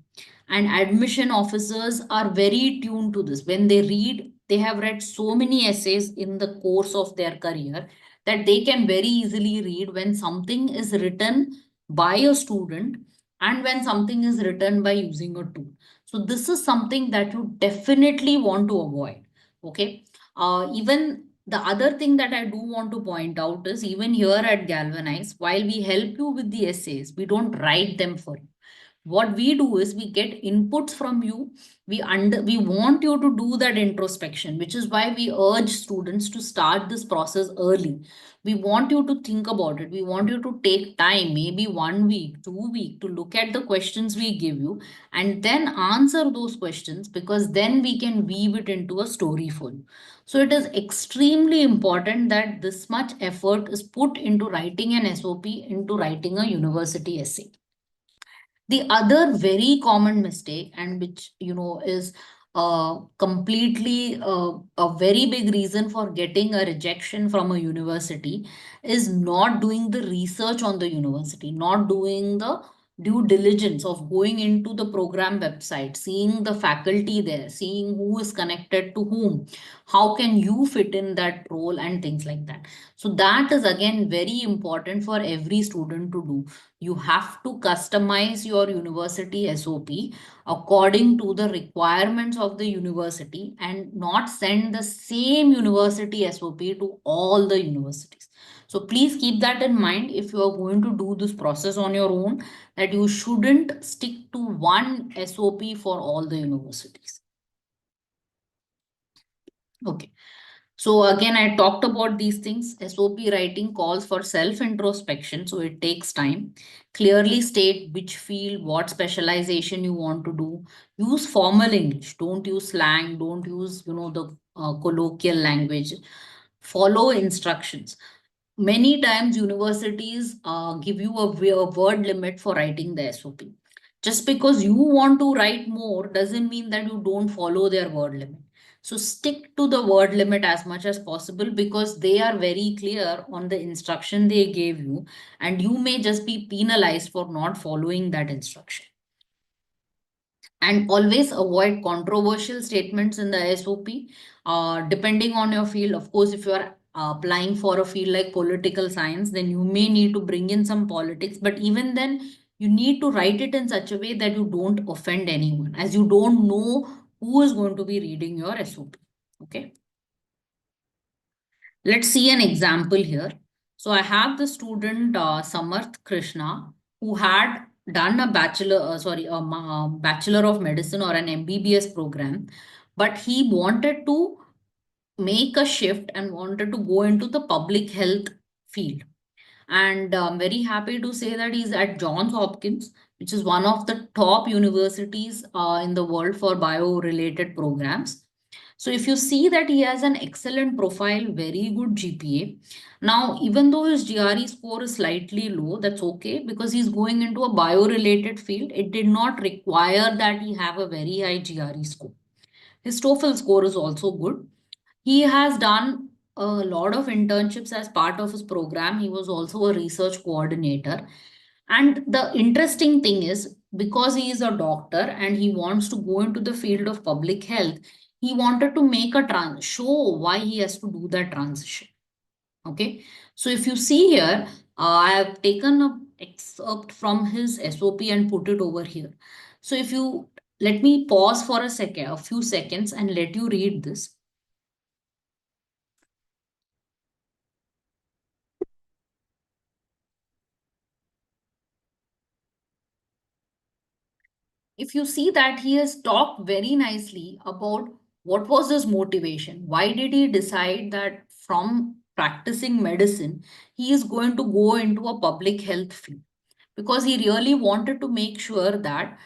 S2: And admission officers are very tuned to this. When they read, they have read so many essays in the course of their career that they can very easily read when something is written by a student and when something is written by using a tool. So this is something that you definitely want to avoid. Okay. Even the other thing that I do want to point out is, even here at Galvanize, while we help you with the essays, we don't write them for you. What we do is we get inputs from you. We want you to do that introspection, which is why we urge students to start this process early. We want you to think about it. We want you to take time, maybe 1 week, 2 week, to look at the questions we give you and then answer those questions, because then we can weave it into a story for you. So it is extremely important that this much effort is put into writing an SOP, into writing a university essay. The other very common mistake, and which is completely a very big reason for getting a rejection from a university, is not doing the research on the university, not doing the due diligence of going into the program website, seeing the faculty there, seeing who is connected to whom, how can you fit in that role, and things like that. So that is again very important for every student to do. You have to customize your university SOP according to the requirements of the university and not send the same university SOP to all the universities. So please keep that in mind if you are going to do this process on your own, that you shouldn't stick to one SOP for all the universities. Okay. So again, I talked about these things. SOP writing calls for self-introspection, so it takes time. Clearly state which field, what specialization you want to do. Use formal English. Don't use slang. Don't use, the colloquial language. Follow instructions. Many times universities give you a word limit for writing the SOP. Just because you want to write more doesn't mean that you don't follow their word limit. So stick to the word limit as much as possible, because they are very clear on the instruction they gave you, and you may just be penalized for not following that instruction. And always avoid controversial statements in the SOP. Depending on your field, of course, if you are applying for a field like political science, then you may need to bring in some politics. But even then, you need to write it in such a way that you don't offend anyone, as you don't know who is going to be reading your SOP. Okay. Let's see an example here. So I have the student Samarth Krishna, who had done a bachelor of medicine or an MBBS program, but he wanted to make a shift and wanted to go into the public health field. And I'm very happy to say that he's at Johns Hopkins, which is one of the top universities in the world for bio-related programs. So if you see that he has an excellent profile, very good GPA. Now, even though his GRE score is slightly low, that's okay, because he's going into a bio-related field. It did not require that he have a very high GRE score. His TOEFL score is also good. He has done a lot of internships as part of his program. He was also a research coordinator. And the interesting thing is, because he is a doctor and he wants to go into the field of public health, he wanted to make a show why he has to do that transition. Okay. So if you see here, I have taken a excerpt from his SOP and put it over here. So if you let me pause for a few seconds and let you read this. If you see that he has talked very nicely about what was his motivation, why did he decide that from practicing medicine, he is going to go into a public health field, because he really wanted to make sure that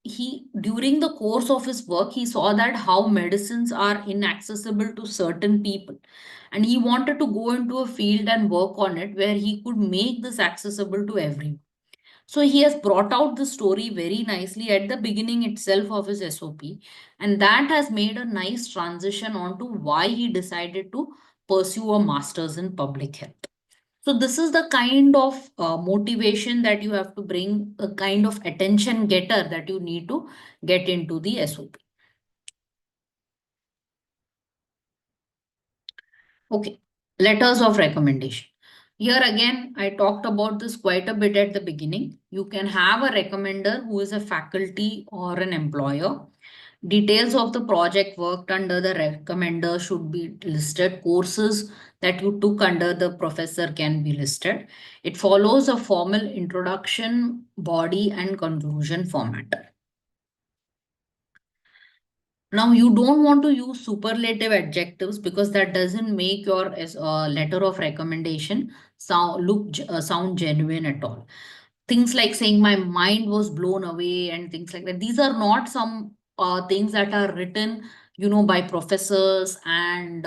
S2: he during the course of his work he saw that how medicines are inaccessible to certain people, and he wanted to go into a field and work on it where he could make this accessible to everyone. So he has brought out the story very nicely at the beginning itself of his SOP, and that has made a nice transition onto why he decided to pursue a master's in public health. So this is the kind of motivation that you have to bring, a kind of attention getter that you need to get into the SOP. Okay, letters of recommendation. Here again, I talked about this quite a bit at the beginning. You can have a recommender who is a faculty or an employer. Details of the project worked under the recommender should be listed. Courses that you took under the professor can be listed. It follows a formal introduction, body, and conclusion format. Now, you don't want to use superlative adjectives because that doesn't make your letter of recommendation sound genuine at all. Things like saying my mind was blown away and things like that. These are not some things that are written, by professors and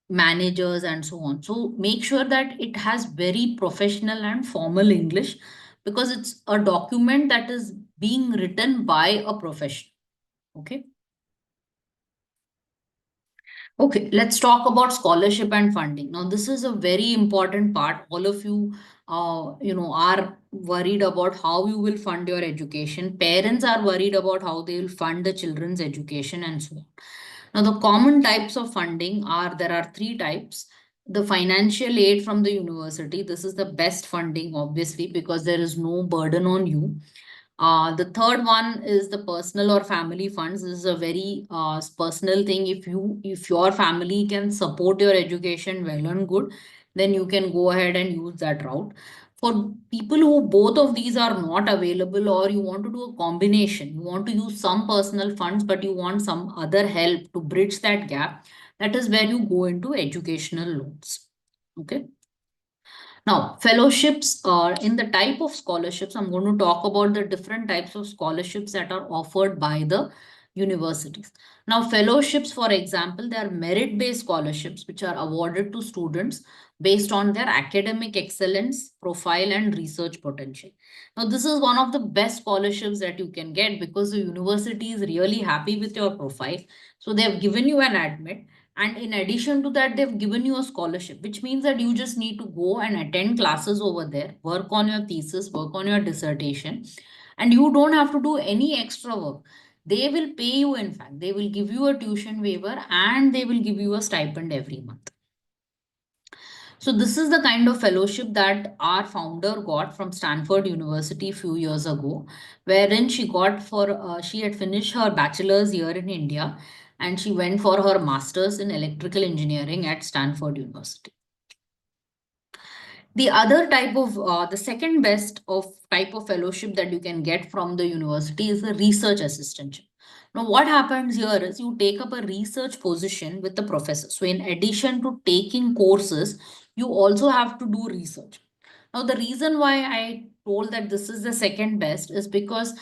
S2: managers and so on. So make sure that it has very professional and formal English because it's a document that is being written by a professional. Okay. Okay, let's talk about scholarship and funding. Now, this is a very important part. All of you, are worried about how you will fund your education. Parents are worried about how they will fund the children's education and so on. Now, the common types of funding there are three types. The financial aid from the university. This is the best funding, obviously, because there is no burden on you. The third one is the personal or family funds. This is a very personal thing. If your family can support your education well and good, then you can go ahead and use that route. For people who both of these are not available, or you want to do a combination, you want to use some personal funds, but you want some other help to bridge that gap, that is where you go into educational loans. Okay. Now, fellowships are in the type of scholarships. I'm going to talk about the different types of scholarships that are offered by the universities. Now, fellowships, for example, they are merit-based scholarships which are awarded to students based on their academic excellence, profile, and research potential. Now, this is one of the best scholarships that you can get because the university is really happy with your profile. So they have given you an admit. And in addition to that, they've given you a scholarship, which means that you just need to go and attend classes over there, work on your thesis, work on your dissertation, and you don't have to do any extra work. They will pay you, in fact, they will give you a tuition waiver and they will give you a stipend every month. So this is the kind of fellowship that our founder got from Stanford University a few years ago, wherein she had finished her bachelor's here in India and she went for her master's in electrical engineering at Stanford University. The second best of type of fellowship that you can get from the university is the research assistantship. Now, what happens here is you take up a research position with the professor. So, in addition to taking courses, you also have to do research. Now, the reason why I told that this is the second best is because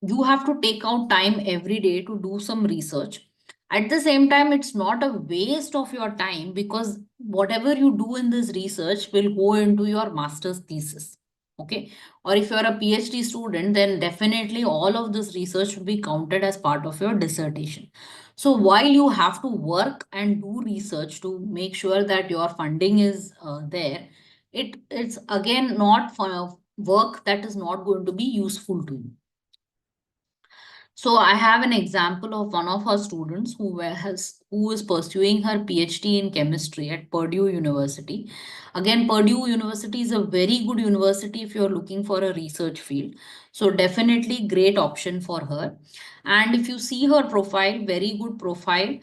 S2: you have to take out time every day to do some research. At the same time, it's not a waste of your time because whatever you do in this research will go into your master's thesis. Okay. Or if you're a PhD student, then definitely all of this research will be counted as part of your dissertation. So while you have to work and do research to make sure that your funding is there, it's again not for work that is not going to be useful to you. So I have an example of one of her students who is pursuing her PhD in chemistry at Purdue University. Again, Purdue University is a very good university if you're looking for a research field. So definitely great option for her. And if you see her profile, very good profile.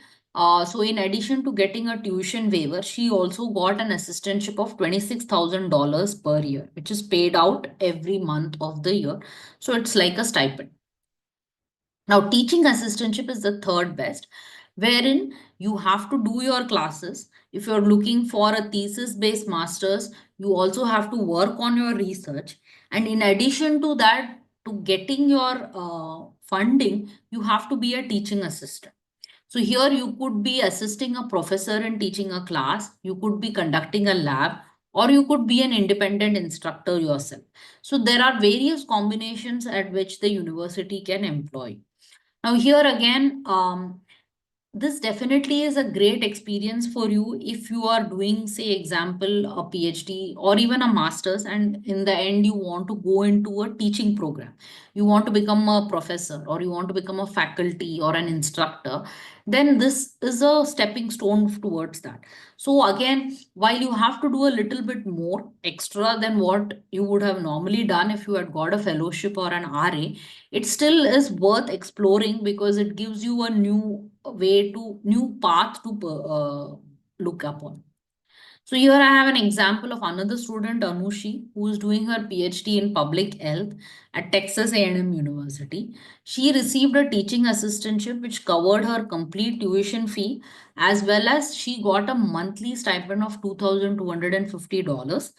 S2: So in addition to getting a tuition waiver, she also got an assistantship of $26,000 per year, which is paid out every month of the year. So it's like a stipend. Now, teaching assistantship is the third best, wherein you have to do your classes. If you're looking for a thesis-based master's, you also have to work on your research. And in addition to that, to getting your funding, you have to be a teaching assistant. So here you could be assisting a professor in teaching a class, you could be conducting a lab, or you could be an independent instructor yourself. So there are various combinations at which the university can employ. Now here again, this definitely is a great experience for you if you are doing, say, example, a PhD or even a master's, and in the end, you want to go into a teaching program. You want to become a professor or you want to become a faculty or an instructor. Then this is a stepping stone towards that. So, again, while you have to do a little bit more extra than what you would have normally done if you had got a fellowship or an RA, it still is worth exploring because it gives you a new new path to look upon. So here I have an example of another student, Anushi, who is doing her PhD in public health at Texas A&M University. She received a teaching assistantship which covered her complete tuition fee, as well as she got a monthly stipend of $2,250.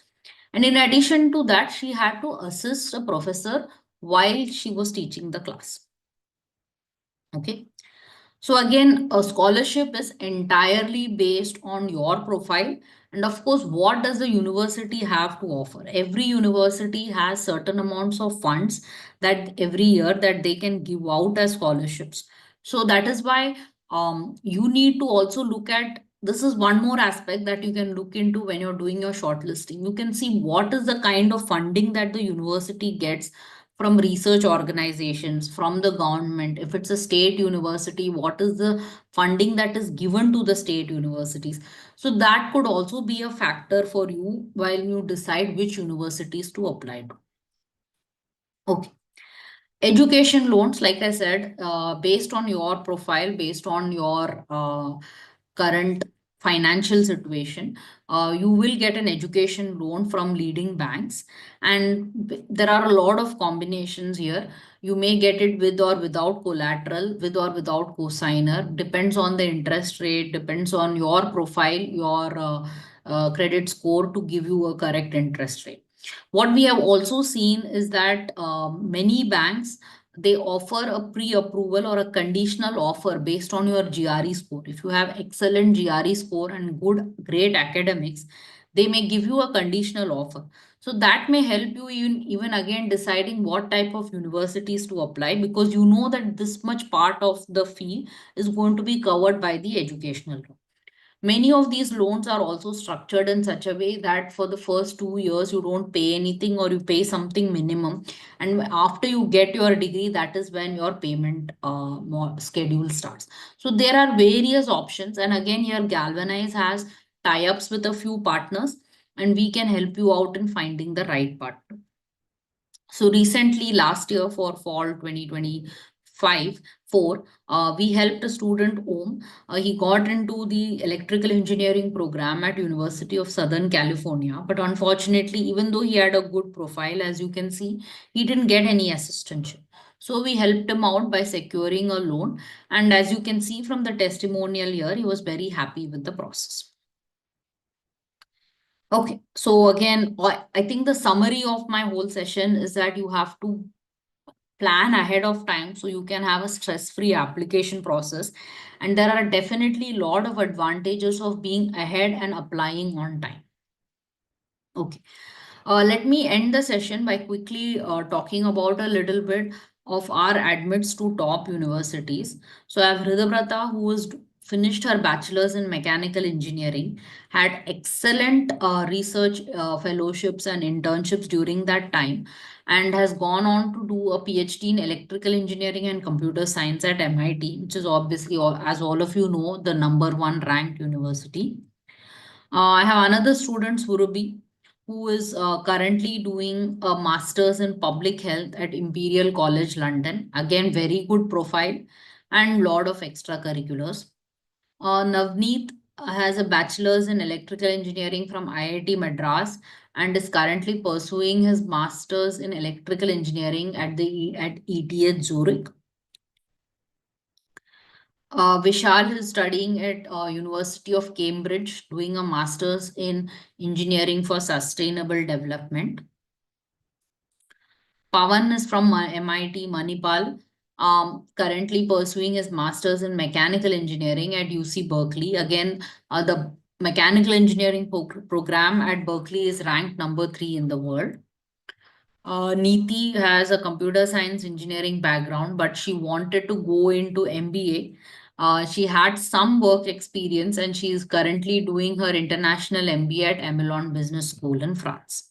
S2: And in addition to that, she had to assist a professor while she was teaching the class. Okay. So again, a scholarship is entirely based on your profile. And of course, what does the university have to offer? Every university has certain amounts of funds that every year that they can give out as scholarships. So that is why you need to also look at, this is one more aspect that you can look into when you're doing your shortlisting. You can see what is the kind of funding that the university gets from research organizations, from the government. If it's a state university, what is the funding that is given to the state universities? So that could also be a factor for you while you decide which universities to apply to. Okay. Education loans, like I said, based on your profile, based on your current financial situation, you will get an education loan from leading banks. And there are a lot of combinations here. You may get it with or without collateral, with or without cosigner, depends on the interest rate, depends on your profile, your credit score to give you a correct interest rate. What we have also seen is that many banks, they offer a pre-approval or a conditional offer based on your GRE score. If you have excellent GRE score and great academics, they may give you a conditional offer. So that may help you even again deciding what type of universities to apply, because you know that this much part of the fee is going to be covered by the educational loan. Many of these loans are also structured in such a way that for the first 2 years, you don't pay anything or you pay something minimum. And after you get your degree, that is when your payment schedule starts. So there are various options. And again, here Galvanize has tie-ups with a few partners, and we can help you out in finding the right partner. So recently, last year for fall 2025, 4, we helped a student Om. He got into the electrical engineering program at University of Southern California. But unfortunately, even though he had a good profile, as you can see, he didn't get any assistantship. So we helped him out by securing a loan. And as you can see from the testimonial here, he was very happy with the process. Okay, so again, I think the summary of my whole session is that you have to plan ahead of time so you can have a stress-free application process. And there are definitely a lot of advantages of being ahead and applying on time. Okay. Let me end the session by quickly talking about a little bit of our admits to top universities. So I have Hridabrata, who has finished her bachelor's in mechanical engineering, had excellent research fellowships and internships during that time, and has gone on to do a PhD in electrical engineering and computer science at MIT, which is obviously, as all of you know, the #1 ranked university. I have another student, Surubi, who is currently doing a master's in public health at Imperial College London. Again, very good profile and lot of extracurriculars. Navneet has a bachelor's in electrical engineering from IIT Madras and is currently pursuing his master's in electrical engineering at ETH Zurich. Vishal is studying at University of Cambridge, doing a master's in engineering for sustainable development. Pawan is from MIT Manipal, currently pursuing his master's in mechanical engineering at UC Berkeley. Again, the mechanical engineering program at Berkeley is ranked #3 in the world. Neeti has a computer science engineering background, but she wanted to go into MBA. She had some work experience and she is currently doing her international MBA at Emilon Business School in France.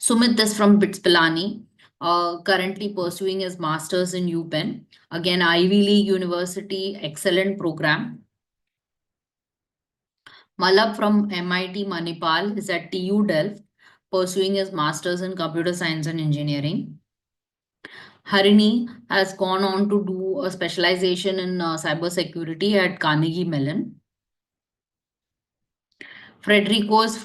S2: Sumit is from BITS Pilani, currently pursuing his master's in UPenn. Again, Ivy League University, excellent program. Malab from MIT Manipal is at TU Delft, pursuing his master's in computer science and engineering. Harini has gone on to do a specialization in cybersecurity at Carnegie Mellon. Frederico is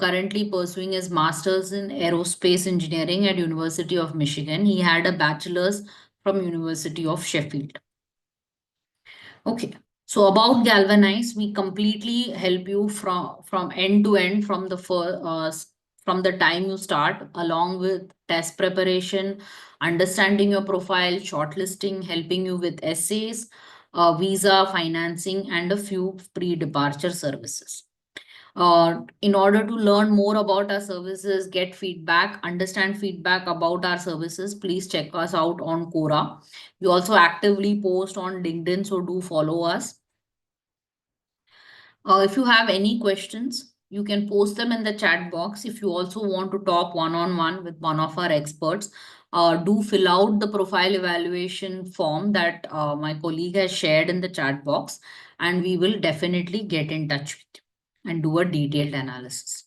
S2: currently pursuing his master's in aerospace engineering at University of Michigan. He had a bachelor's from University of Sheffield. Okay. So about Galvanize, we completely help you from end to end from the time you start, along with test preparation, understanding your profile, shortlisting, helping you with essays, visa, financing, and a few pre-departure services. In order to learn more about our services, get feedback, understand feedback about our services, please check us out on Quora. We also actively post on LinkedIn, so do follow us. If you have any questions, you can post them in the chat box. If you also want to talk one-on-one with one of our experts, do fill out the profile evaluation form that my colleague has shared in the chat box, and we will definitely get in touch with you and do a detailed analysis.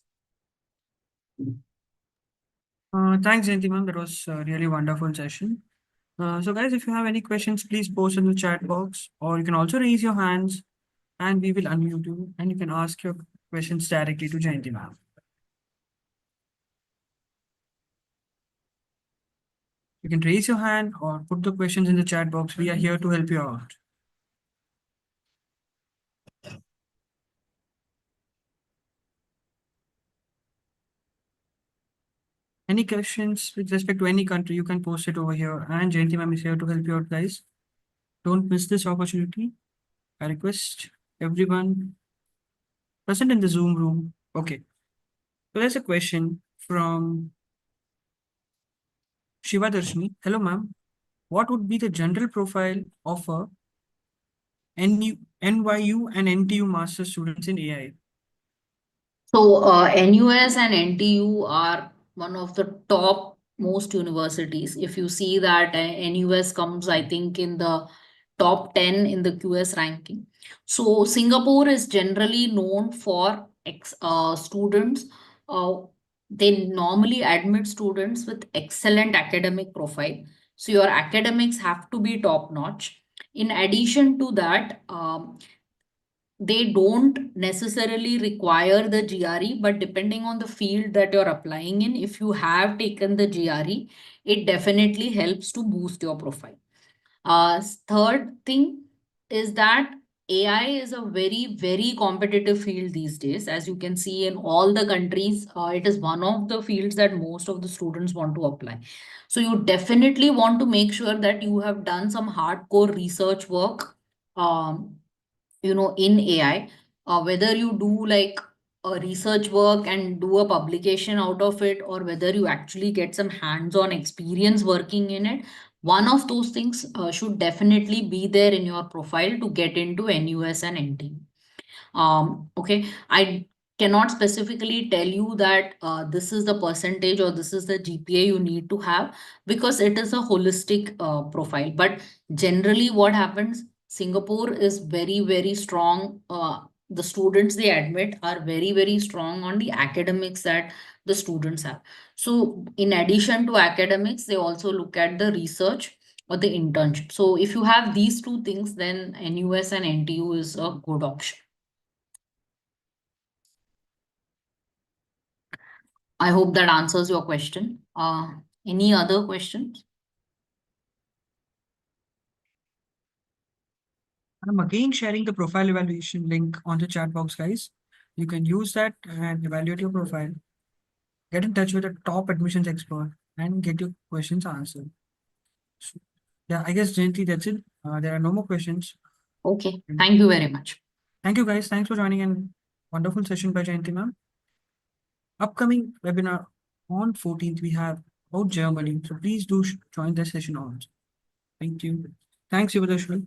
S1: Thanks, Jayanthy ma'am. That was a really wonderful session. So guys, if you have any questions, please post in the chat box, or you can also raise your hands and we will unmute you and you can ask your questions directly to Jayanthy ma'am. You can raise your hand or put the questions in the chat box. We are here to help you out. Any questions with respect to any country, you can post it over here. And Jayanthy ma'am is here to help you out, guys. Don't miss this opportunity. I request everyone present in the Zoom room. Okay. So there's a question from Shiva Darshini. Hello, ma'am. What would be the general profile of a NYU and NTU master students in AI?
S2: So NUS and NTU are one of the top most universities. If you see that NUS comes, I think, in the top 10 in the QS ranking. So Singapore is generally known for students. They normally admit students with excellent academic profile. So your academics have to be top notch. In addition to that, they don't necessarily require the GRE, but depending on the field that you're applying in, if you have taken the GRE, it definitely helps to boost your profile. Third thing is that AI is a very, very competitive field these days. As you can see in all the countries, it is one of the fields that most of the students want to apply. So you definitely want to make sure that you have done some hardcore research work. In AI, whether you do like a research work and do a publication out of it, or whether you actually get some hands-on experience working in it, one of those things should definitely be there in your profile to get into NUS and NT. Okay, I cannot specifically tell you that this is the percentage or this is the GPA you need to have, because it is a holistic profile. But generally what happens, Singapore is very, very strong. The students they admit are very, very strong on the academics that the students have. So in addition to academics, they also look at the research or the internship. So if you have these two things, then NUS and NTU is a good option. I hope that answers your question. Any other questions?
S1: I'm again sharing the profile evaluation link on the chat box, guys. You can use that and evaluate your profile. Get in touch with a top admissions expert and get your questions answered. So, yeah, I guess Jayanthy, that's it. There are no more questions.
S2: Okay, thank you very much.
S1: Thank you, guys. Thanks for joining in. Wonderful session by Jayanthy ma'am. Upcoming webinar on 14th, we have about Germany. So please do join the session also. Thank you. Thanks, Yuvadashwar.